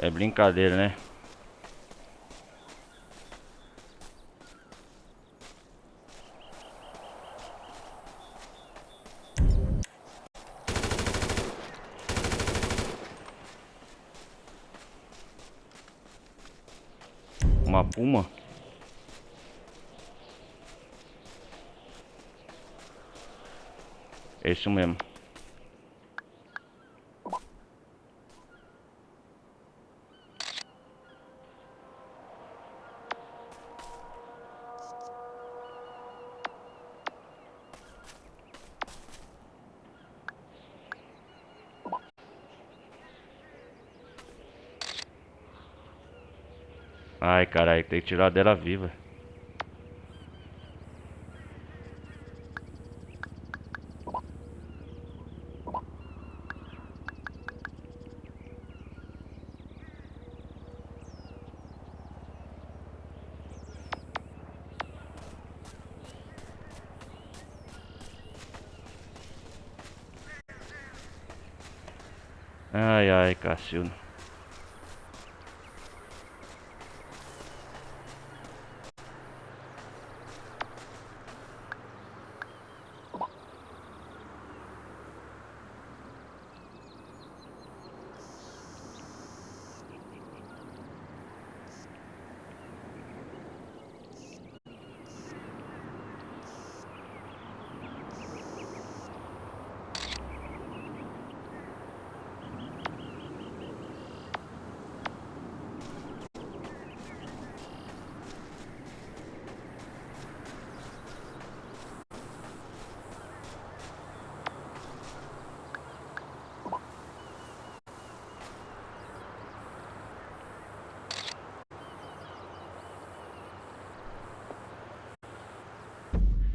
É brincadeira, né? Uma puma? É isso mesmo. Ai, caralho, tem que tirar dela viva. Ai, ai, Cássio.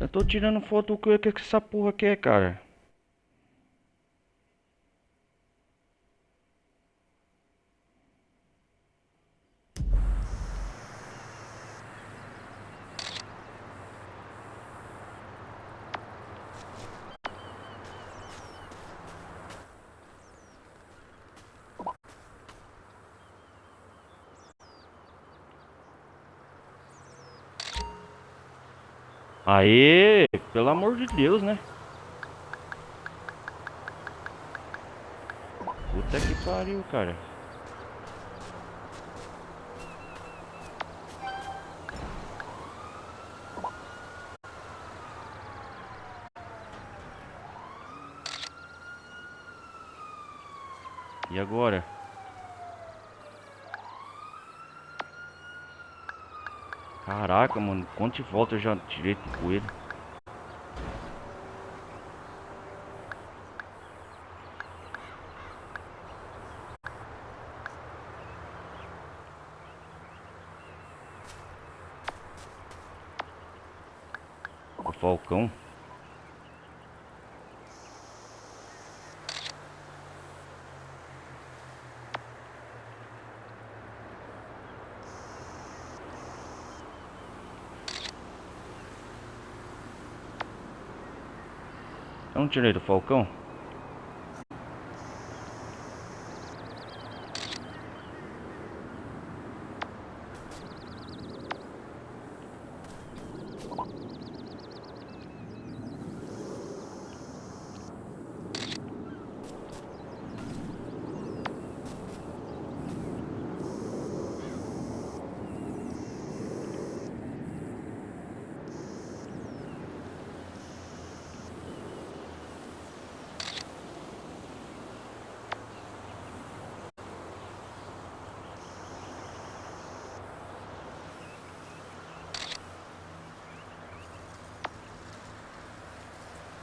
Eu tô tirando foto, o que essa porra quer, cara? Aê, pelo amor de Deus, né? Puta que pariu, cara. E agora? Caraca, mano, quanto de volta eu já tirei com ele. O Falcão. Eu não tirei do Falcão?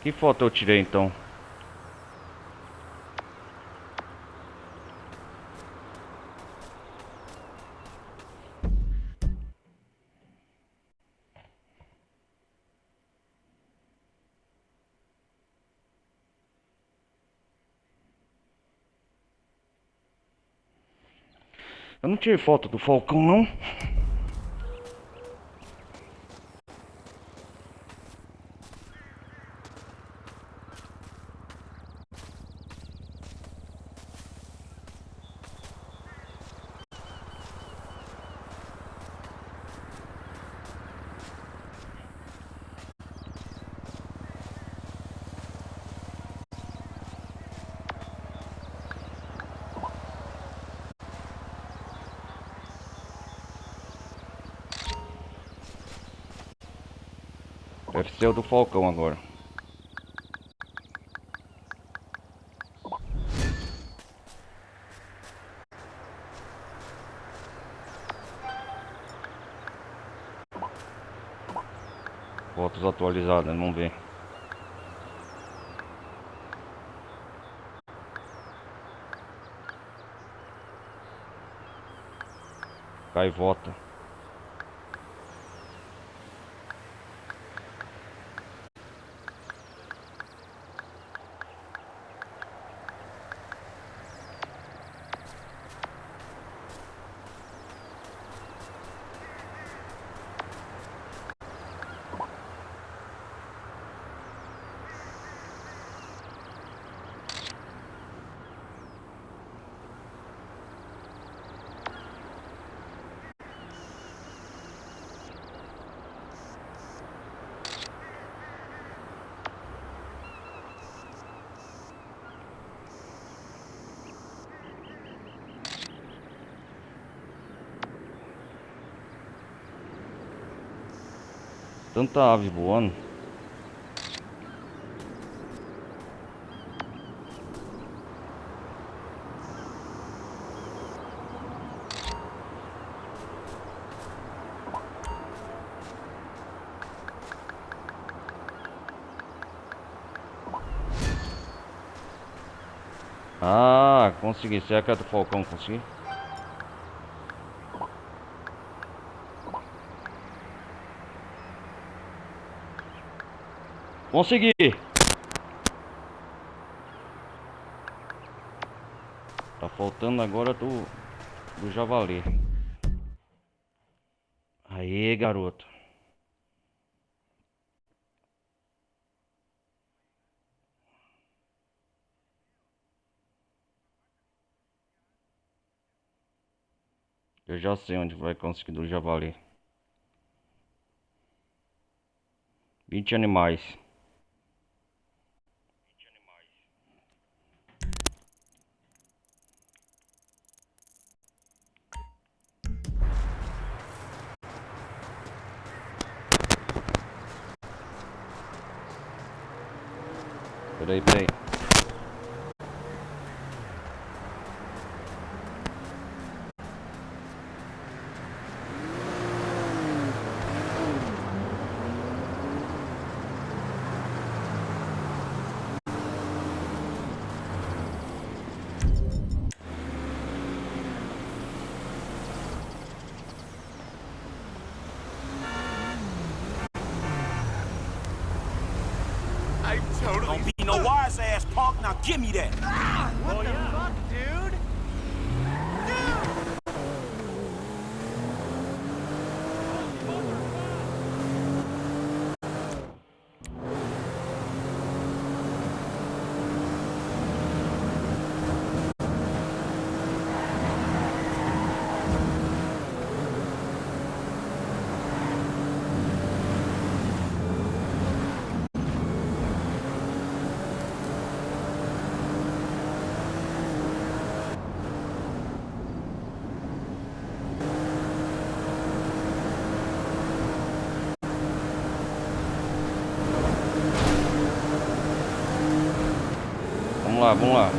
Que foto eu tirei então? Eu não tirei foto do Falcão, não. Deve ser o do Falcão agora. Fotos atualizadas, vamos ver. Gaivota. Tanta ave voando. Ah, consegui. Será que é do Falcão? Consegui? Consegui! Tá faltando agora do javali. Aê, garoto. Eu já sei onde vai conseguir do javali. 20 animais. Peraí. I totally don't be no wise ass punk. Now give me that. What the fuck, dude? Vamos lá.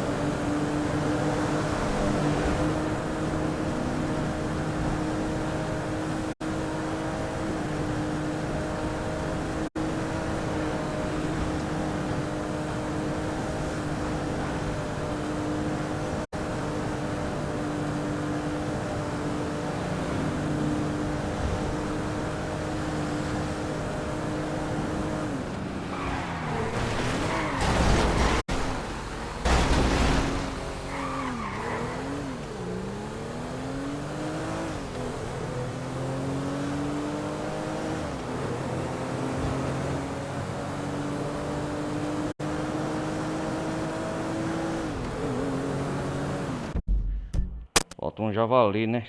Falta um javali, né?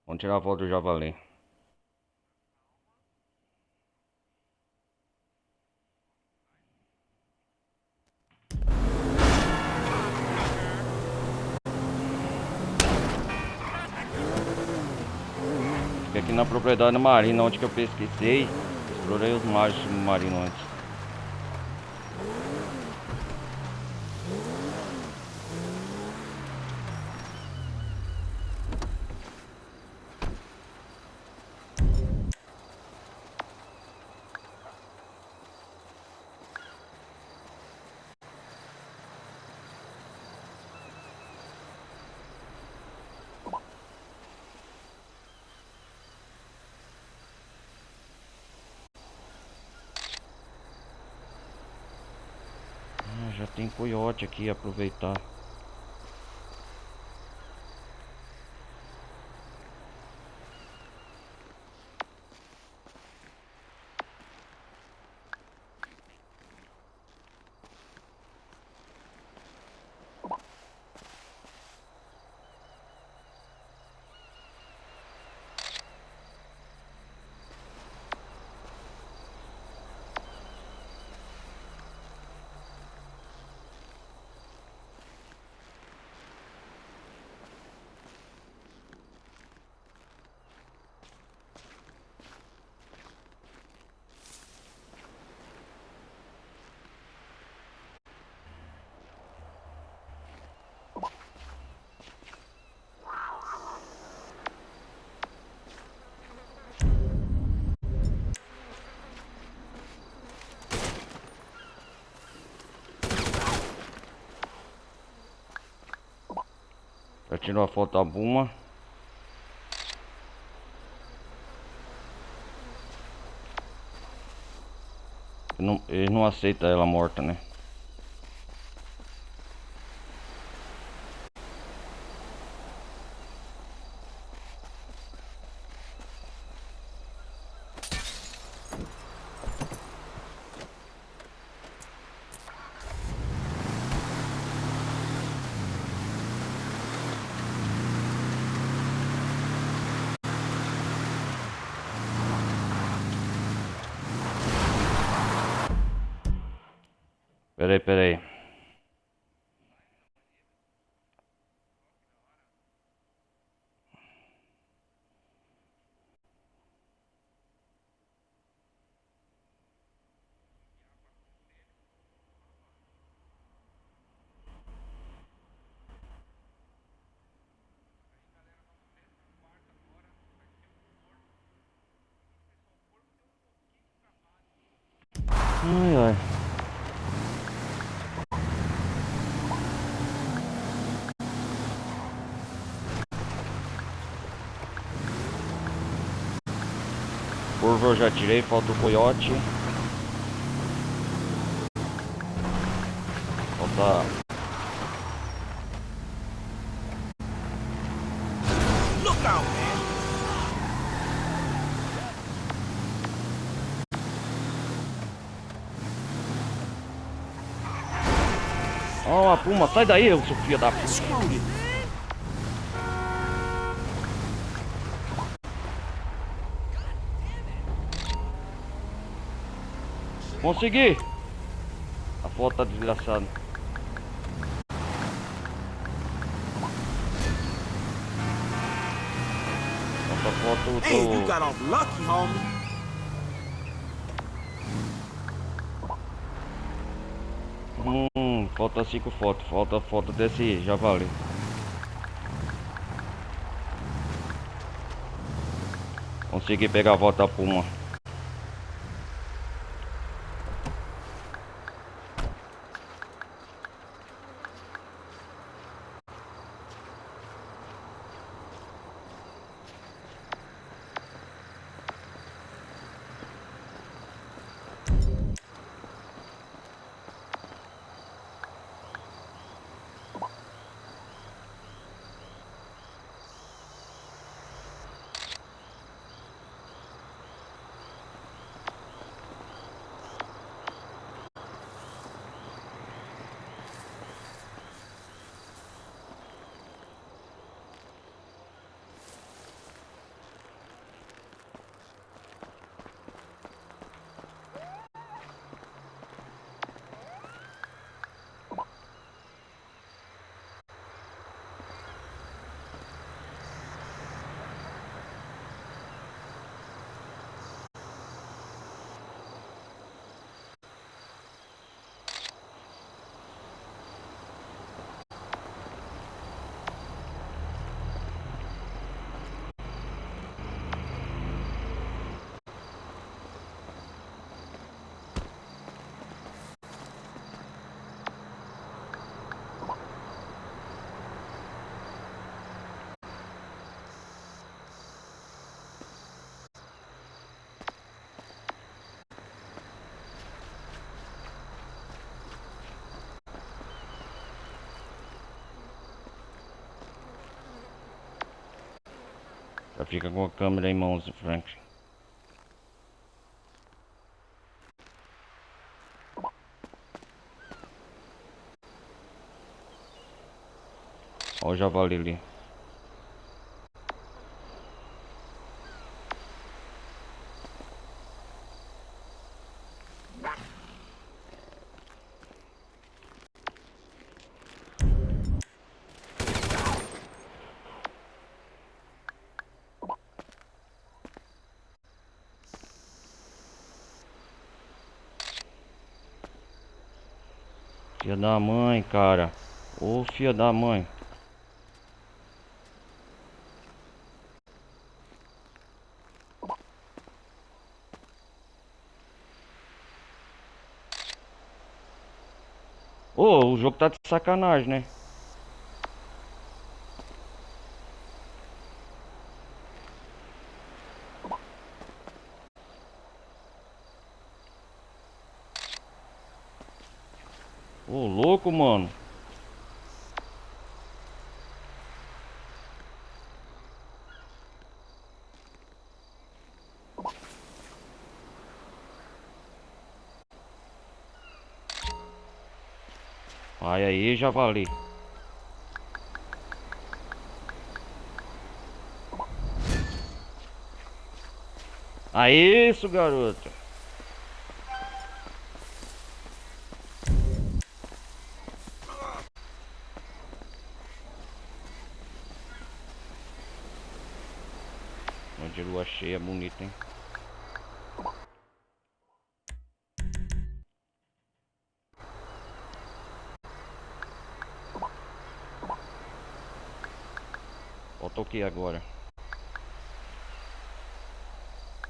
Vamos tirar a volta do javali. Fica aqui na propriedade marina, onde que eu pesquisei. Explorei os mares submarinos antes. Já tem coiote aqui, aproveitar. Já tirou a foto da Buma. Ele não aceita ela morta, né? Peraí. Ai. Curva eu já tirei, falta o coiote. Falta. Look out, man. Ó, a Puma, sai daí, seu filho da puta. Screwed it. Consegui! A foto tá desgraçada. Essa foto eu Hey, you tô... got off lucky, homie. Falta 5 fotos. Falta a foto desse javali. Consegui pegar a volta da Puma. Já fica com a câmera em mãos, Frank. Ó o javali ali. Filha da mãe, cara. Ô, filha da mãe. Ô, o jogo tá de sacanagem, né? louco, mano. Vai aí, javali. Aí, isso, garoto. De lua cheia, bonita, hein? Falta o que agora?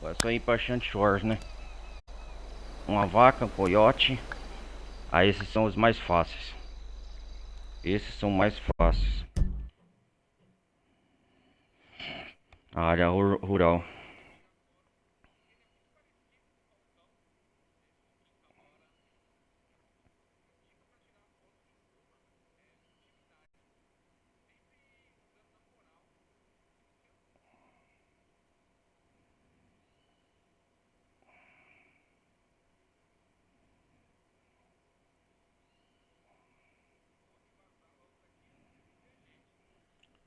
Vai só ir pra Shanty Shores, né? Uma vaca, um coiote. Aí esses são os mais fáceis. Esses são mais fáceis. A área rural.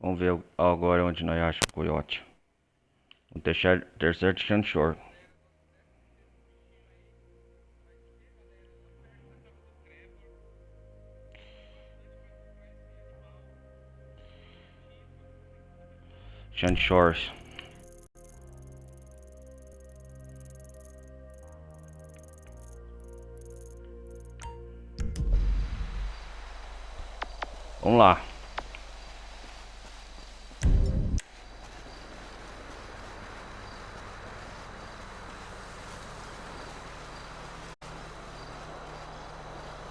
Vamos ver agora onde nós achamos o coiote. O terceiro de Shanty Shore. Shanty Shores. Vamos lá.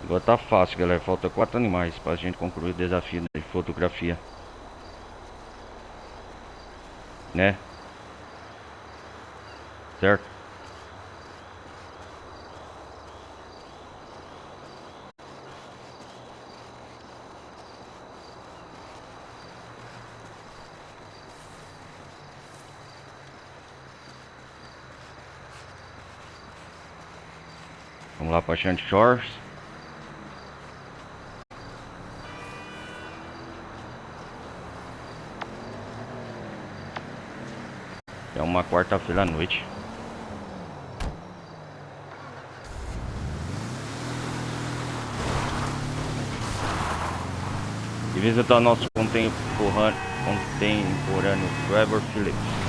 Agora tá fácil, galera. Falta 4 animais pra gente concluir o desafio de fotografia. Né? Certo? Vamos lá para Shanty Shores. É uma quarta-feira à noite. E visitar nosso contemporâneo Trevor Phillips.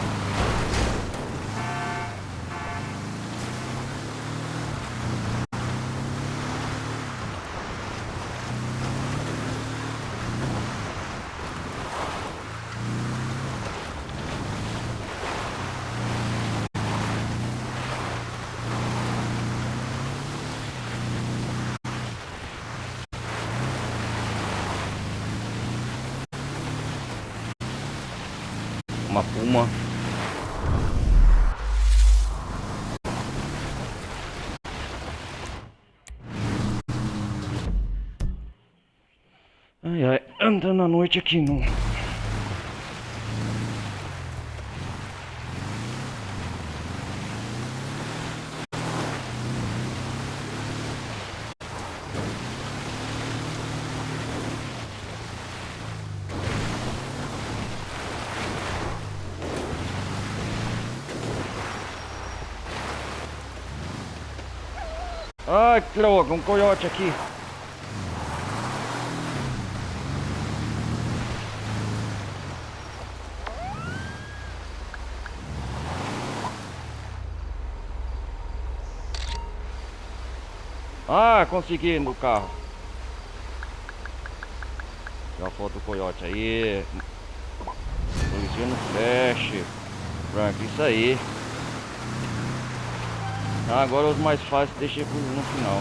Uma puma. Ai ai, andando à noite aqui não. Ai, que droga, um coiote aqui. Ah, consegui no carro. Já foto do coiote aí. Polícia no flash. Branco, isso aí. Ah, agora os mais fáceis deixei no final.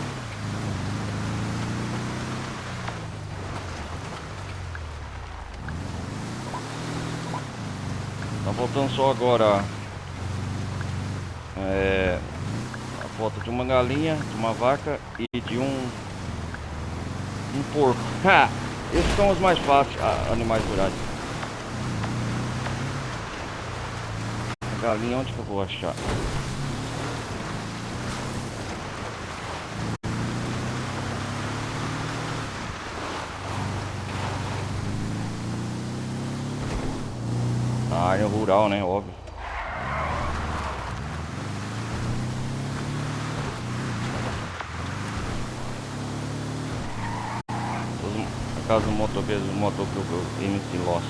Tá faltando só agora a foto de uma galinha, de uma vaca e de um Um porco. Ha! Esses são os mais fáceis, animais rurais. A galinha, onde que eu vou achar? A área rural, né? Óbvio. A casa do motoqueiro, MC Lost.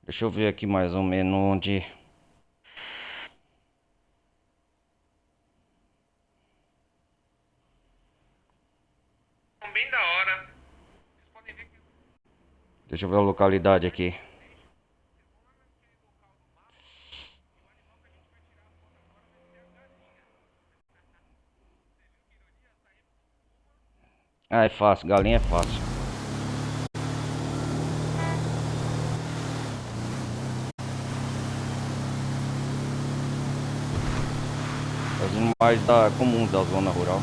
Deixa eu ver aqui mais ou menos onde. Bem da hora. Vocês podem ver que... Deixa eu ver a localidade aqui. Ah, é fácil, galinha é fácil. Os animais comuns da zona rural.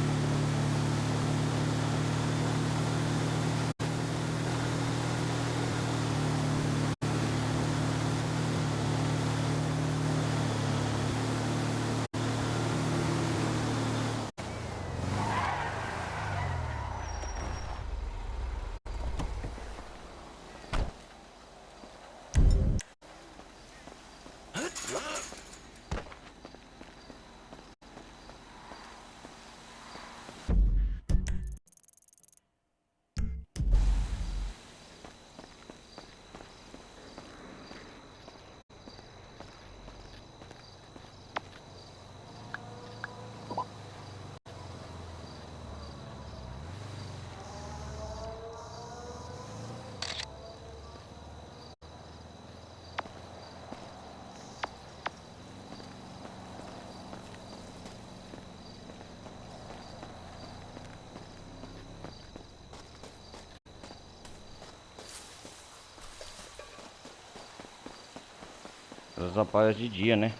Elas aparecem de dia, né?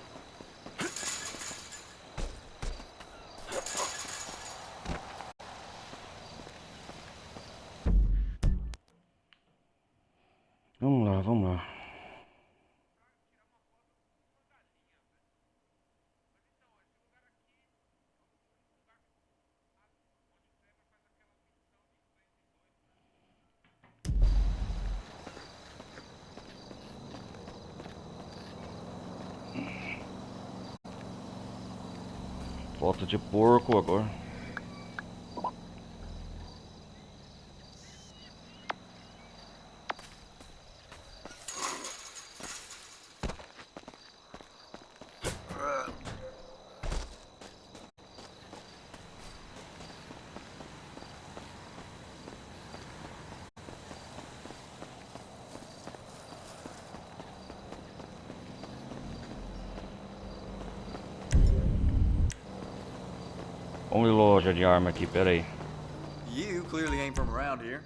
Vamos lá, vamos lá. Foto de porco agora. Vamos em loja de arma aqui, pera aí. You clearly ain't from around here.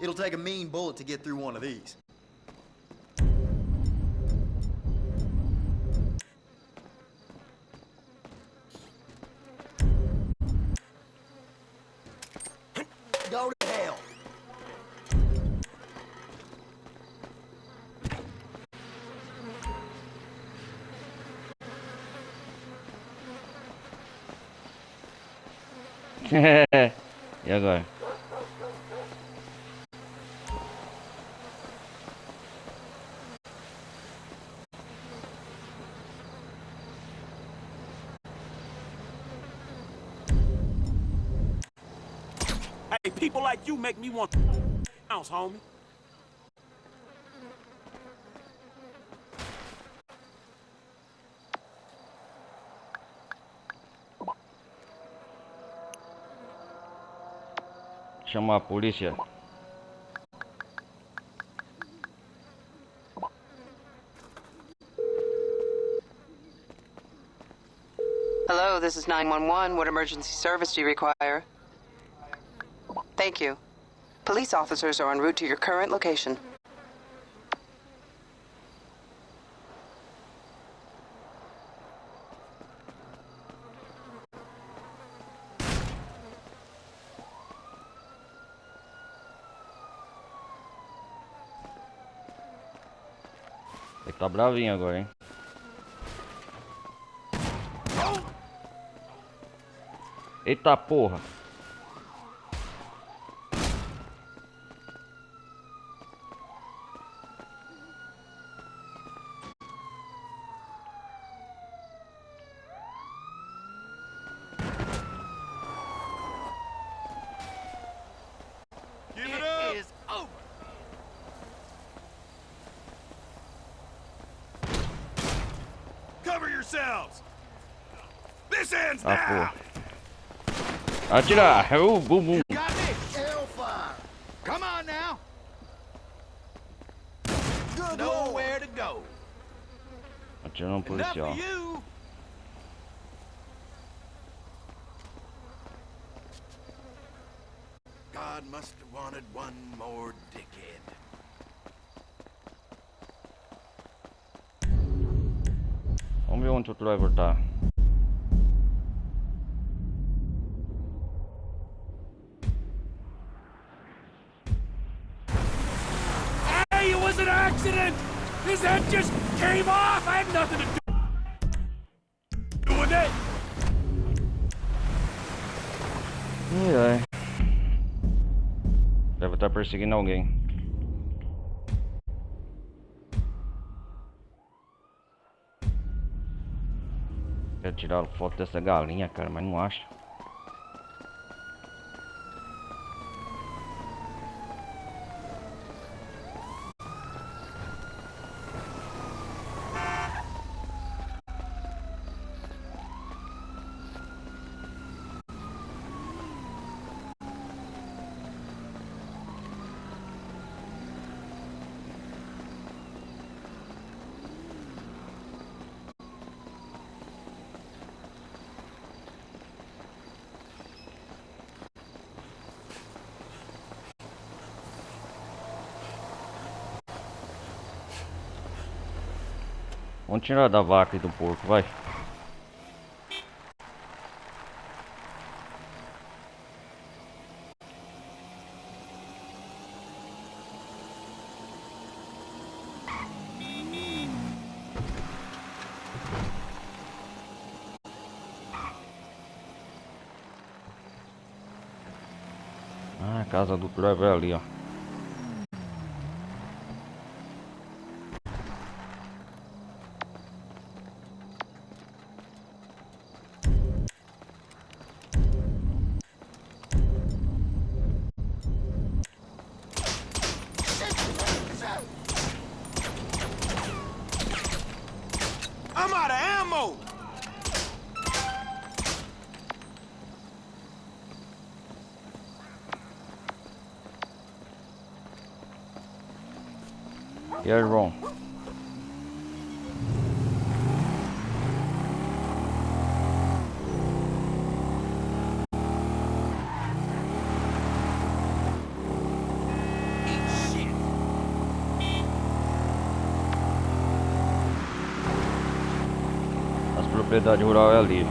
It'll take a mean bullet to get through one of these. Go to hell. E agora? Hey, people like you make me want to bounce, homie. Chamar a polícia. this is 911. What emergency service do you require? Thank you. Police officers are en route to your current location. Ele tá bravinho agora, hein? Eita porra! It is over. Cover yourselves. This ends Ah, now. porra. Atirar! Bum bum! Got me. Hellfire. Come on now. Good Nowhere to go. Atirando um Enough policial. of you. God must have wanted one more dickhead. Vamos ver onde o driver tá. Hey, it was an accident! His head just came off! I had nothing to do with it! Ai ai. Deve estar perseguindo alguém. Quero tirar foto dessa galinha, cara, mas não acho. Vamos tirar da vaca e do porco, vai. Ah, a casa do driver é ali, ó. I'm out of ammo! You're wrong. As propriedades rurais é ali.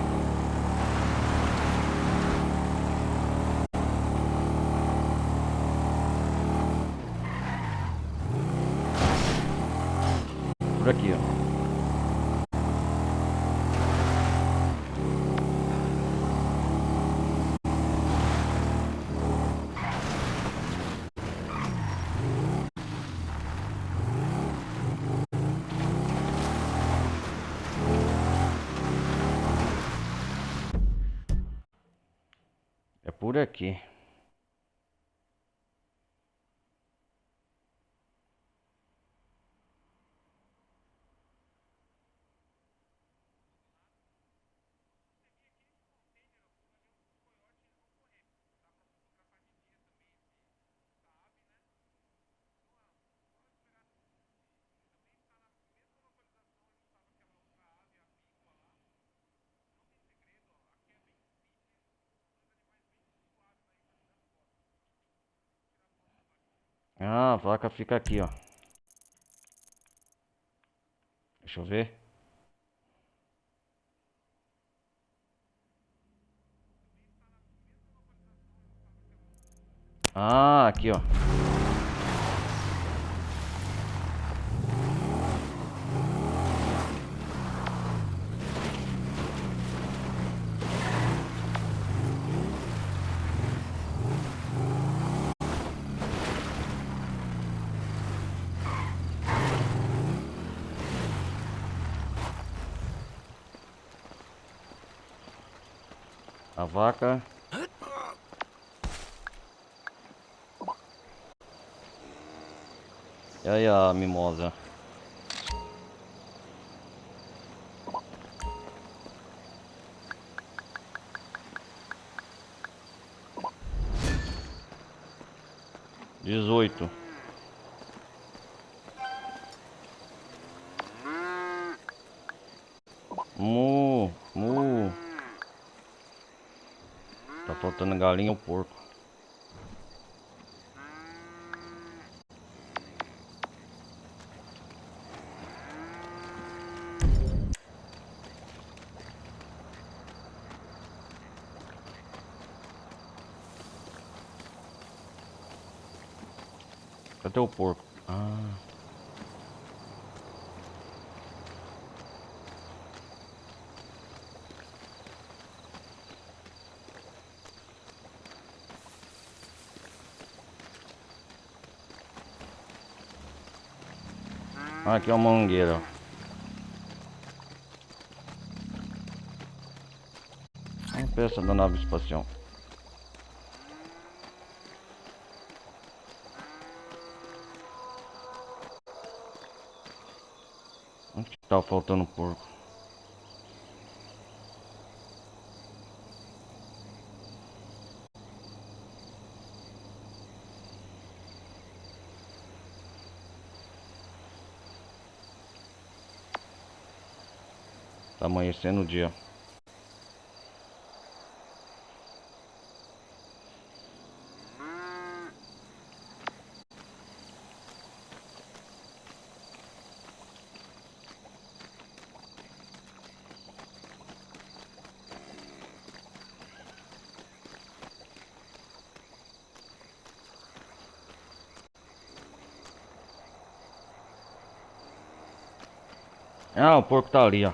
Por aqui, ó. É por aqui. Ah, a vaca fica aqui, ó. Deixa eu ver. Ah, aqui, ó. A vaca. E aí a mimosa. Dezoito. Mu. Tá faltando galinha ou porco. Cadê o porco? Ah. Ah, aqui é uma mangueira, ó. Uma peça da nave espacial. Onde que tá faltando porco? Tá amanhecendo o dia. Ah, o porco tá ali, ó.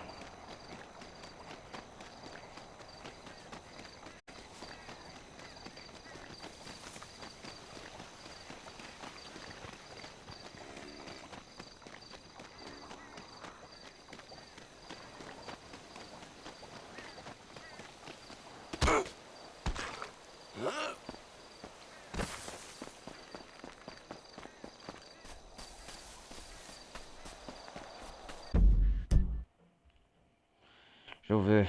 Deixa eu ver.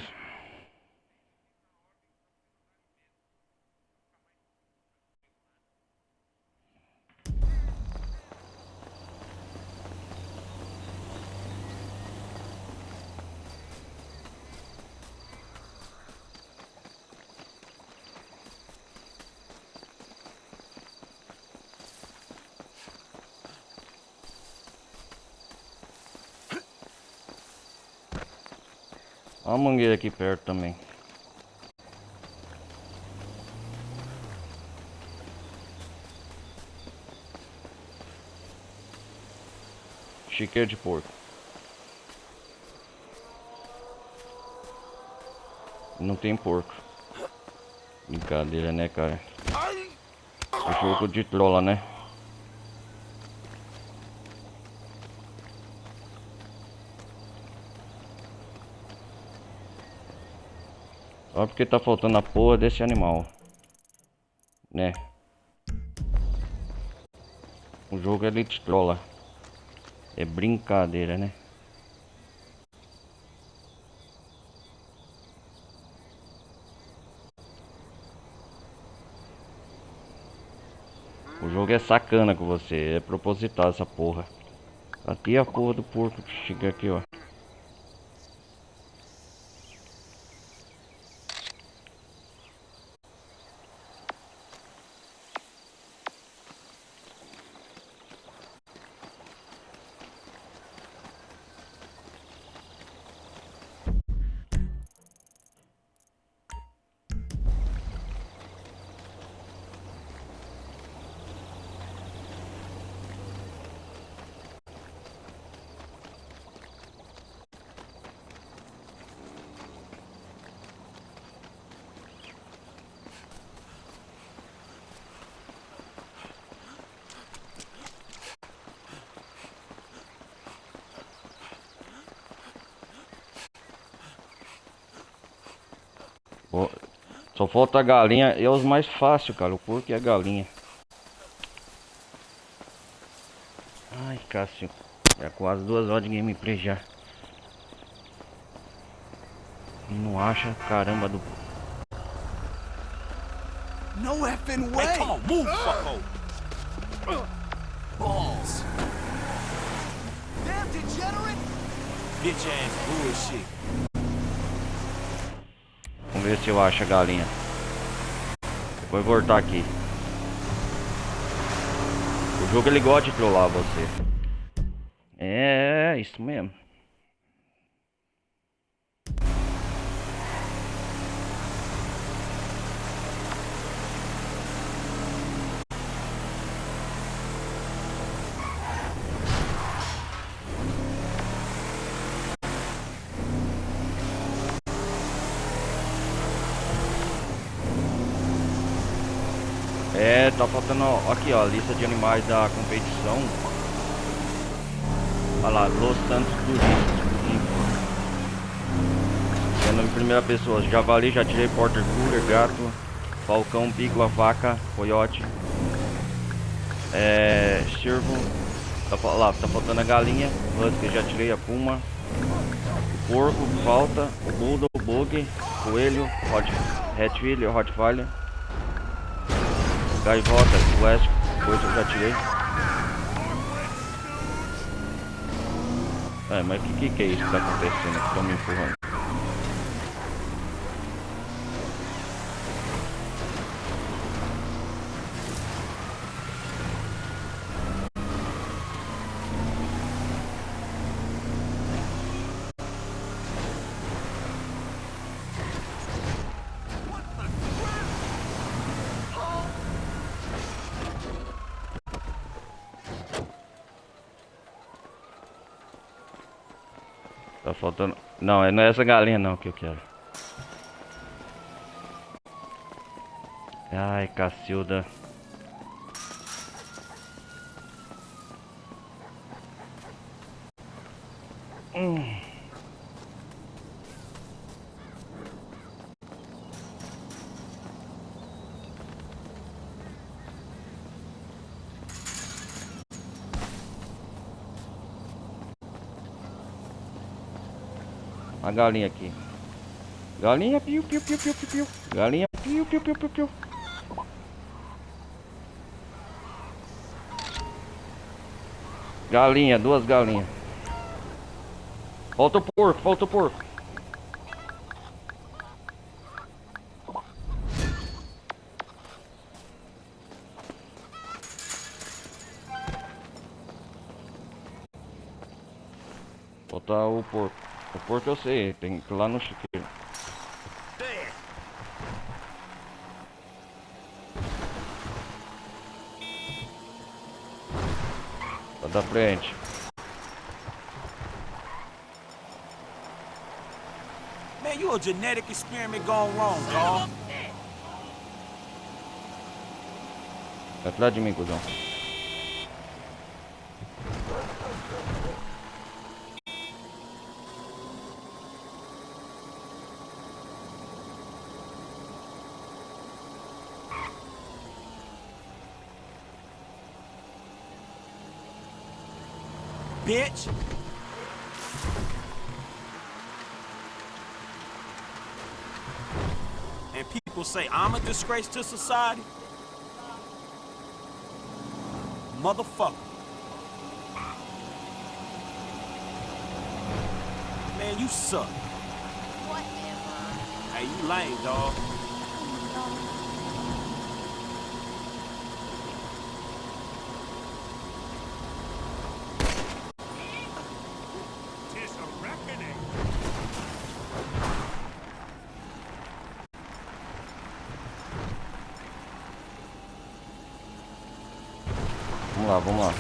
Olha a mangueira aqui perto também. Chiqueiro de porco. Não tem porco. Brincadeira, né, cara? É jogo de trola, né? Só porque tá faltando a porra desse animal, né? O jogo ele te trola. É brincadeira, né? O jogo é sacana com você, é proposital essa porra. Aqui a porra do porco chega aqui, ó. Só falta a galinha. É os mais fáceis, cara. O porco e a galinha. Ai, Cássio. É quase 2 horas de gameplay já. E não acha caramba do... No effing way! Hey, come on, move, fucko! Balls! Damn degenerate! Bitch ass bullshit. Vamos ver se eu acho a galinha. Depois vou voltar aqui. O jogo ele gosta de trollar você. É, isso mesmo. É, tá faltando aqui ó, a lista de animais da competição. Olha lá, Los Santos Turistas. Sendo em primeira pessoa, javali, já tirei, porter cooler, gato, falcão, pícola, vaca, coiote. Cervo. Lá, tá faltando a galinha, husky, já tirei, a puma. O porco, falta, o bulldog, o bug, coelho, Rottweiler, Rottweiler. Gaivota, West, coisa eu já tirei. Mas o que é isso que tá acontecendo aqui? Estão me empurrando. Tá faltando... Não é essa galinha não que eu quero. Ai, Cacilda. A galinha aqui. Galinha, piu, piu, piu, piu, piu, piu. Galinha, piu, piu, piu, piu, piu. Galinha, 2 galinhas. Falta o porco, falta o porco. Falta o porco. O porco eu sei, tem que ir lá no chiqueiro. Tá da frente. Man, you a genetic experiment gone wrong, dog. Tá atrás de mim, cuzão. Bitch! And people say I'm a disgrace to society? Motherfucker. Man, you suck. Whatever. Hey, you lame, dog. Vamos lá, vamos lá.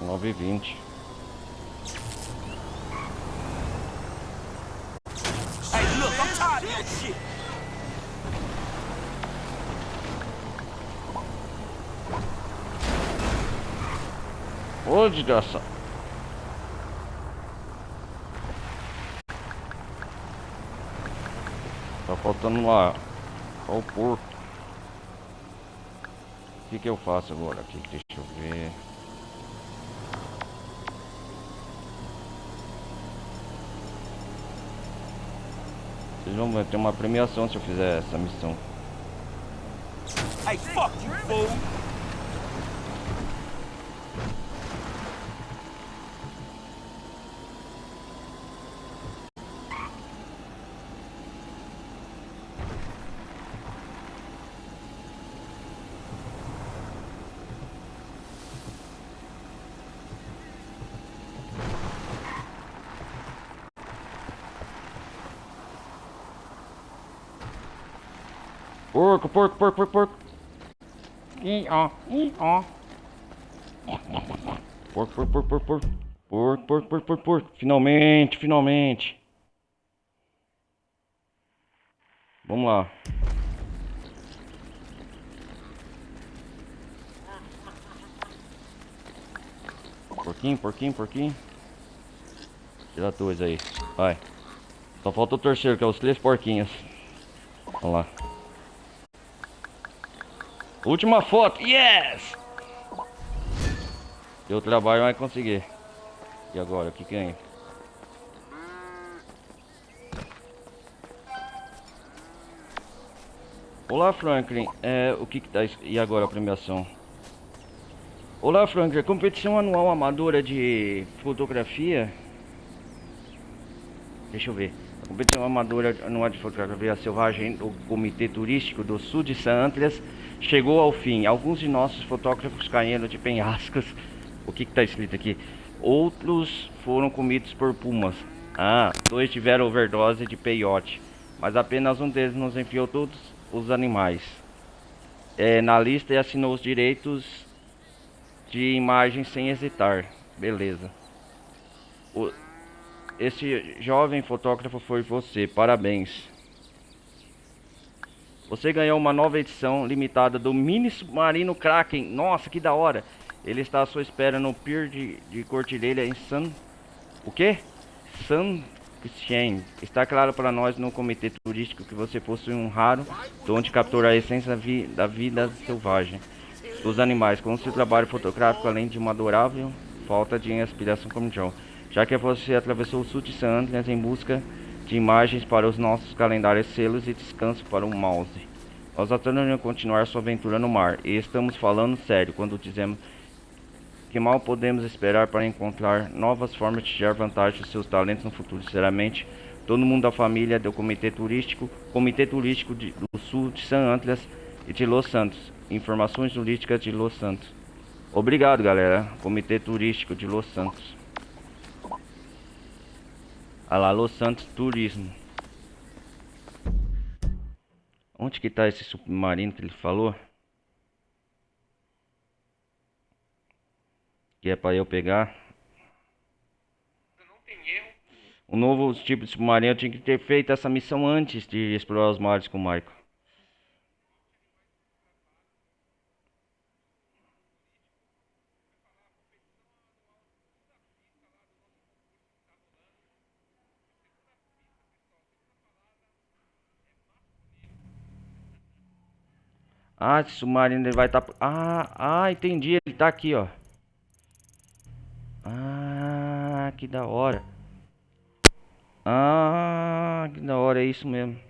Nove e 20. Hey, look, I'm tired of that shit. Ô, desgraça. faltando lá. Ó o porco. O que eu faço agora aqui? Deixa eu ver. Vocês vão ter uma premiação se eu fizer essa missão. Hey, fuck you, fool! Porco, porco, porco, porco, porco. Ó. Porco, porco, porco, porco, porco. Porco, porco, porco, porco, porco. Finalmente, finalmente. Vamos lá. Porquinho, porquinho, porquinho. Tira dois aí. Vai. Só falta o terceiro, que é os 3 porquinhos. Vamos lá. Última foto. Yes! Deu trabalho, mas consegui. E agora, o que ganha? Olá, Franklin. O que tá... E agora a premiação? Olá, Franklin. Competição anual amadora de fotografia. Deixa eu ver. A competição amadora anual de fotografia selvagem do Comitê Turístico do Sul de San Andreas chegou ao fim. Alguns de nossos fotógrafos caíram de penhascos. O que tá escrito aqui? Outros foram comidos por pumas. 2 tiveram overdose de peiote. Mas apenas um deles nos enfiou todos os animais na lista e assinou os direitos de imagem sem hesitar. Beleza. Esse jovem fotógrafo foi você. Parabéns. Você ganhou uma nova edição limitada do mini submarino Kraken. Nossa, que da hora. Ele está à sua espera no pier de Cortilheira em San... O quê? San Cristian. Está claro para nós no comitê turístico que você possui um raro dom de capturar a essência da vida selvagem dos animais, com seu trabalho fotográfico, além de uma adorável falta de inspiração como John. Já que você atravessou o sul de San Andreas em busca de imagens para os nossos calendários, selos e descanso para o mouse. Nós adoramos continuar sua aventura no mar, e estamos falando sério quando dizemos que mal podemos esperar para encontrar novas formas de tirar vantagem dos seus talentos no futuro. Sinceramente, todo mundo da família do Comitê Turístico do Sul de San Andreas e de Los Santos. Informações turísticas de Los Santos. Obrigado, galera. Comitê Turístico de Los Santos. Olha lá, Los Santos Turismo. Onde que tá esse submarino que ele falou? Que é para eu pegar. Não tem erro. O novo tipo de submarino, eu tinha que ter feito essa missão antes de explorar os mares com o Michael. Esse submarino ele vai estar... entendi, ele tá aqui, ó. Que da hora. Que da hora, é isso mesmo.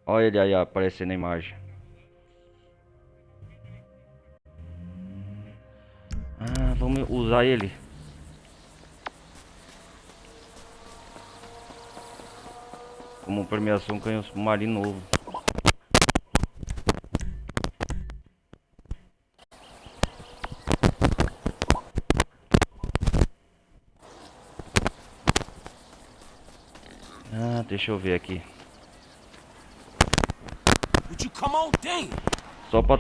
Olha ele aí aparecendo na imagem. Vamos usar ele. Como premiação, ganhou um submarino novo. Deixa eu ver aqui. Só pra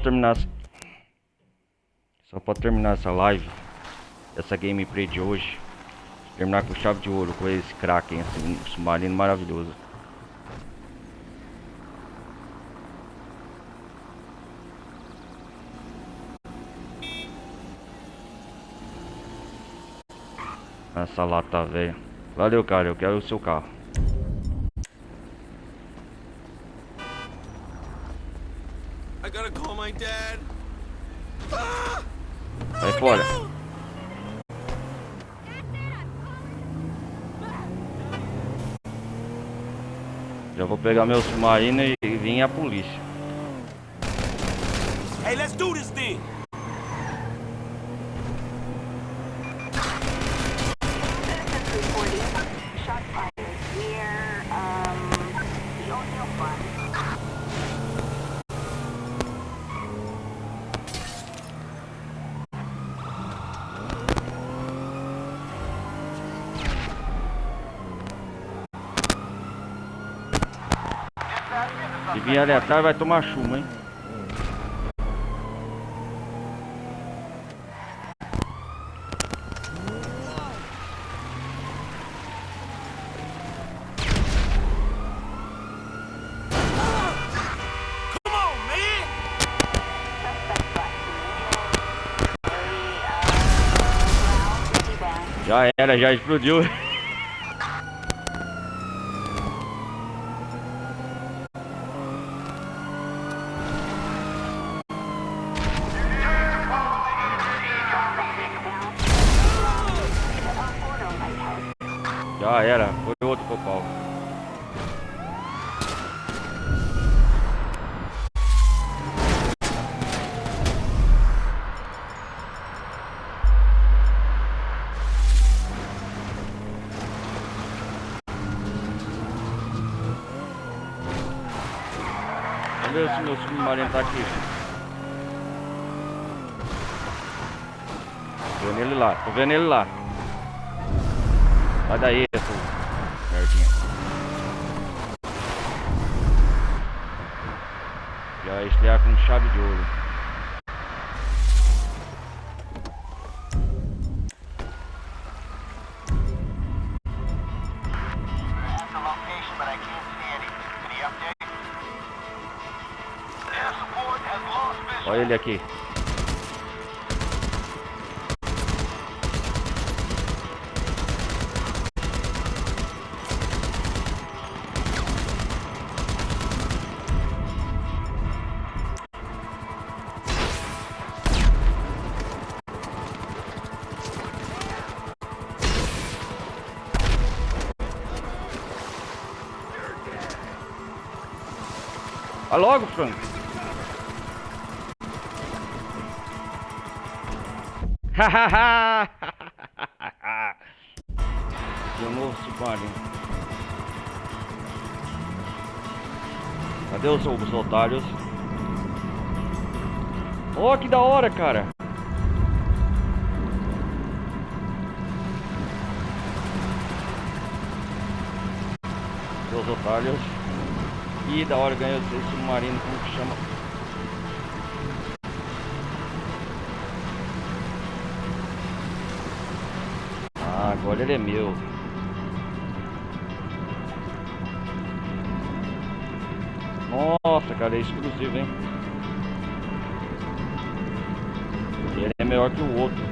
terminar essa live, essa gameplay de hoje, terminar com chave de ouro com esse Kraken, assim, um submarino maravilhoso. Essa lata velha. Valeu, cara, eu quero o seu carro. I gotta call my dad. Sai fora. Já vou pegar meu submarino e vir a polícia. Hey, let's do this thing. Se vir ali atrás vai tomar chuma, hein? Come on, man. Já era, já explodiu. Já era, foi outro copal. Vamos ver se meu submarino tá aqui. Tô vendo ele lá, tô vendo ele lá. Sai daí, seu merdinha. Já vai estrear com chave de ouro. Olha ele aqui. Vai logo, Frank. Hahaha. De novo submarino. Cadê os otários? Oh, que da hora, cara. Cadê os otários? E da hora ganhou esse submarino, como que chama? Ah, agora ele é meu. Nossa, cara, é exclusivo, hein? Ele é melhor que o outro.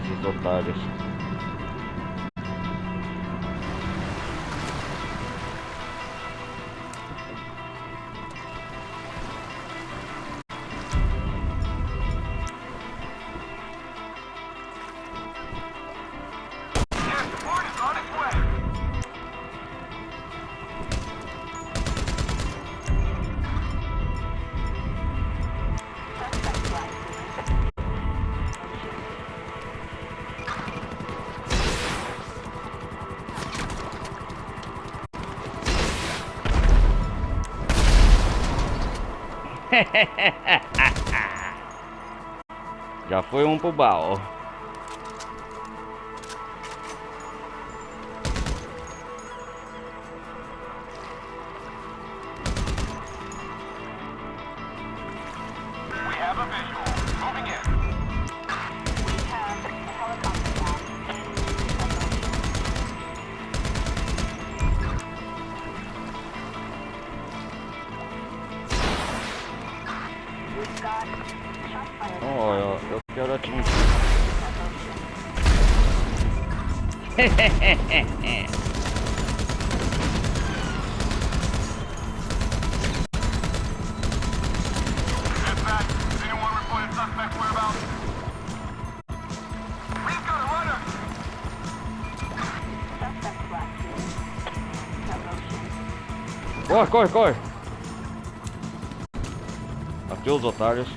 Esses otários. Já foi um pro baú. Oh, eu quero atingir. Corre, corre, corre. Aqui os otários.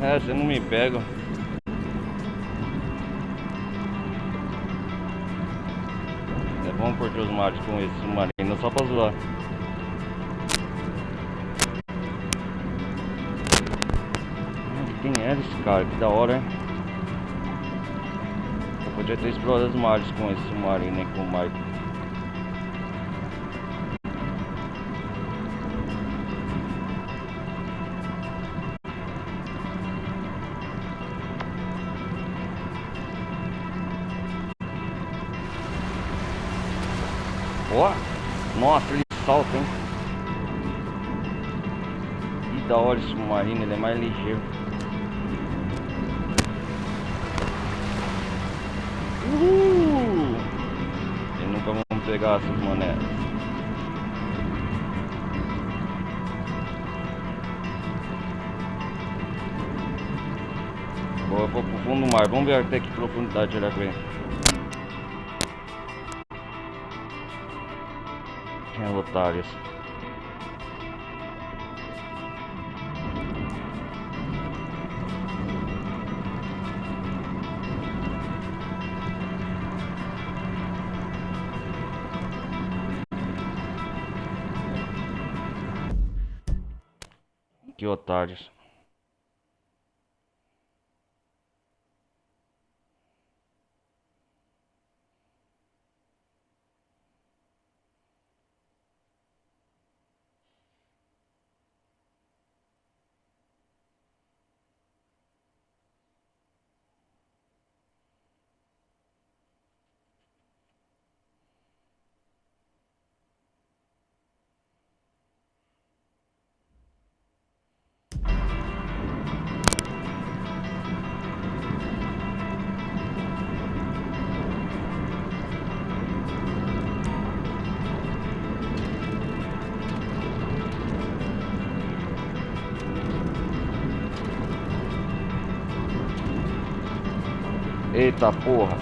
É, você não me pega. É bom curtir os mares com esse submarino só pra zoar. Quem era esse cara? Que da hora, hein? Eu podia ter explorado os mares com esse submarino, hein? Com o Michael. Ó, nossa, ele salta, hein? Que da hora esse submarino, ele é mais ligeiro. Uhul! E nunca vamos pegar essas monedas. Bom, eu vou pro fundo do mar, vamos ver até que profundidade ele aguenta. É, otários. Que otários. Eita porra.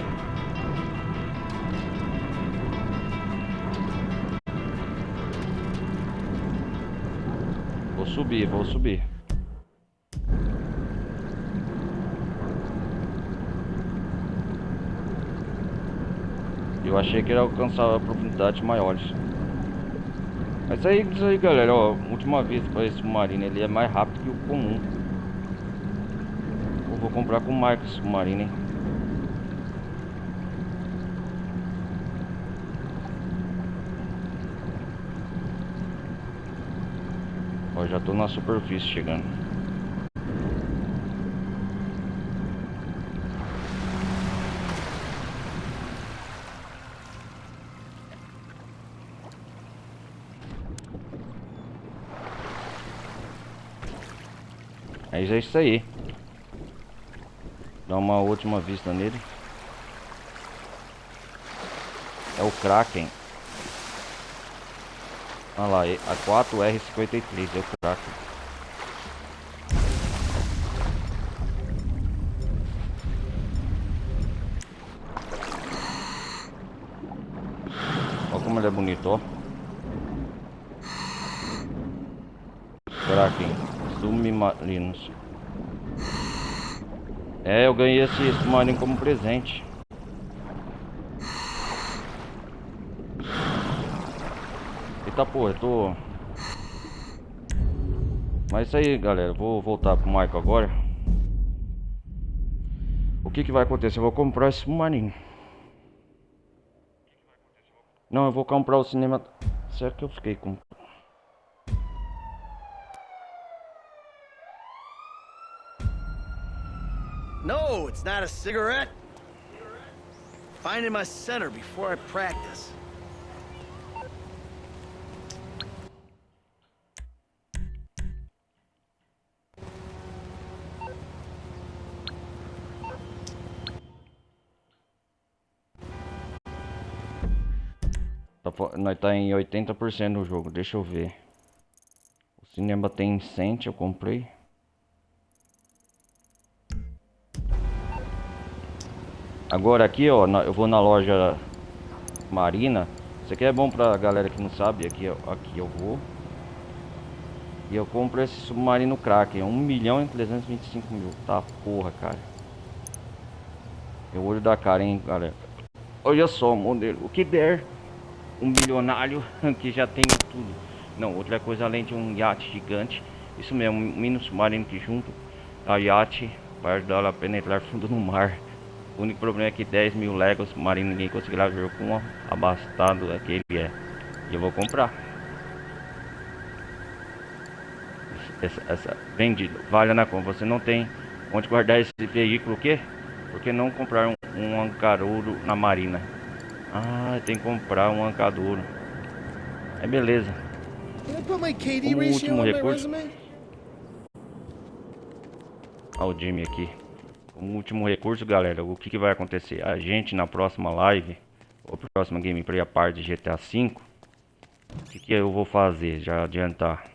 Vou subir, vou subir. Eu achei que ele alcançava profundidades maiores. Mas isso aí galera, ó, última vez para esse submarino, ele é mais rápido que o comum. Eu vou comprar com marca esse submarino, hein? Ó, já tô na superfície chegando. É isso aí. Dá uma última vista nele. É o Kraken. Olha lá, a 4R53 é o Kraken. Olha como ele é bonito, ó. Kraken, submarinos. É, eu ganhei esse submarino como presente. Eita porra, eu tô... Mas é isso aí, galera. Vou voltar pro Michael agora. O que vai acontecer? Eu vou comprar esse submarino. Não, eu vou comprar o cinema... Será que eu fiquei com... No, it's not a cigarette. Finding my center before I practice. Nós tá em 80% no jogo, deixa eu ver. O cinema tem 100, eu comprei. Agora aqui, ó, eu vou na loja Marina. Isso aqui é bom pra galera que não sabe. Aqui eu vou e eu compro esse submarino Kraken, 1.325.000. Tá porra, cara. É o olho da cara, hein, galera. Olha só o modelo, o que der. Um milionário que já tem tudo. Não, outra coisa além de um iate gigante. Isso mesmo, um mini submarino que junto a iate vai ajudar a penetrar fundo no mar. O único problema é que 10.000 Legos submarino ninguém conseguirá ver com abastado que ele é. E eu vou comprar. Essa vendido, vale na compra. Você não tem onde guardar esse veículo, o quê? Porque não comprar um ancarouro na marina? Ah, tem que comprar um ancadouro. É beleza. Como último recurso. Olha o Jimmy aqui. Como último recurso, galera, o que vai acontecer? A gente na próxima live, ou próxima gameplay a parte de GTA V, o que eu vou fazer? Já adiantar.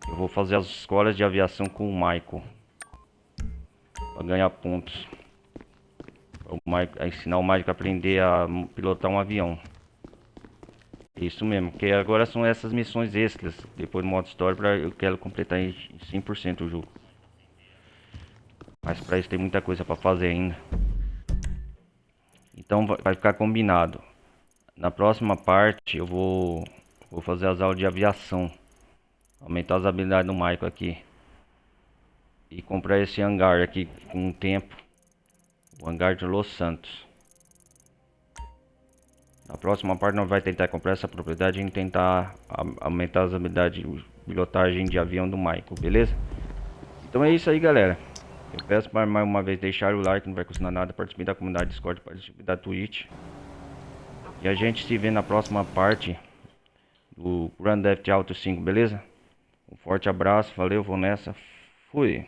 Eu vou fazer as escolas de aviação com o Michael. Pra ganhar pontos. Ensinar o Michael a aprender a pilotar um avião. Isso mesmo, porque agora são essas missões extras. Depois do modo história, eu quero completar em 100% o jogo. Mas pra isso tem muita coisa pra fazer ainda. Então vai ficar combinado. Na próxima parte eu vou fazer as aulas de aviação. Aumentar as habilidades do Michael aqui. E comprar esse hangar aqui com o tempo. O hangar de Los Santos. Na próxima parte nós vamos tentar comprar essa propriedade e tentar aumentar as habilidades de pilotagem de avião do Michael, beleza? Então é isso aí, galera. Eu peço para mais uma vez deixar o like, não vai custar nada. Participe da comunidade Discord, participe da Twitch. E a gente se vê na próxima parte do Grand Theft Auto 5, beleza? Um forte abraço, valeu, vou nessa, fui!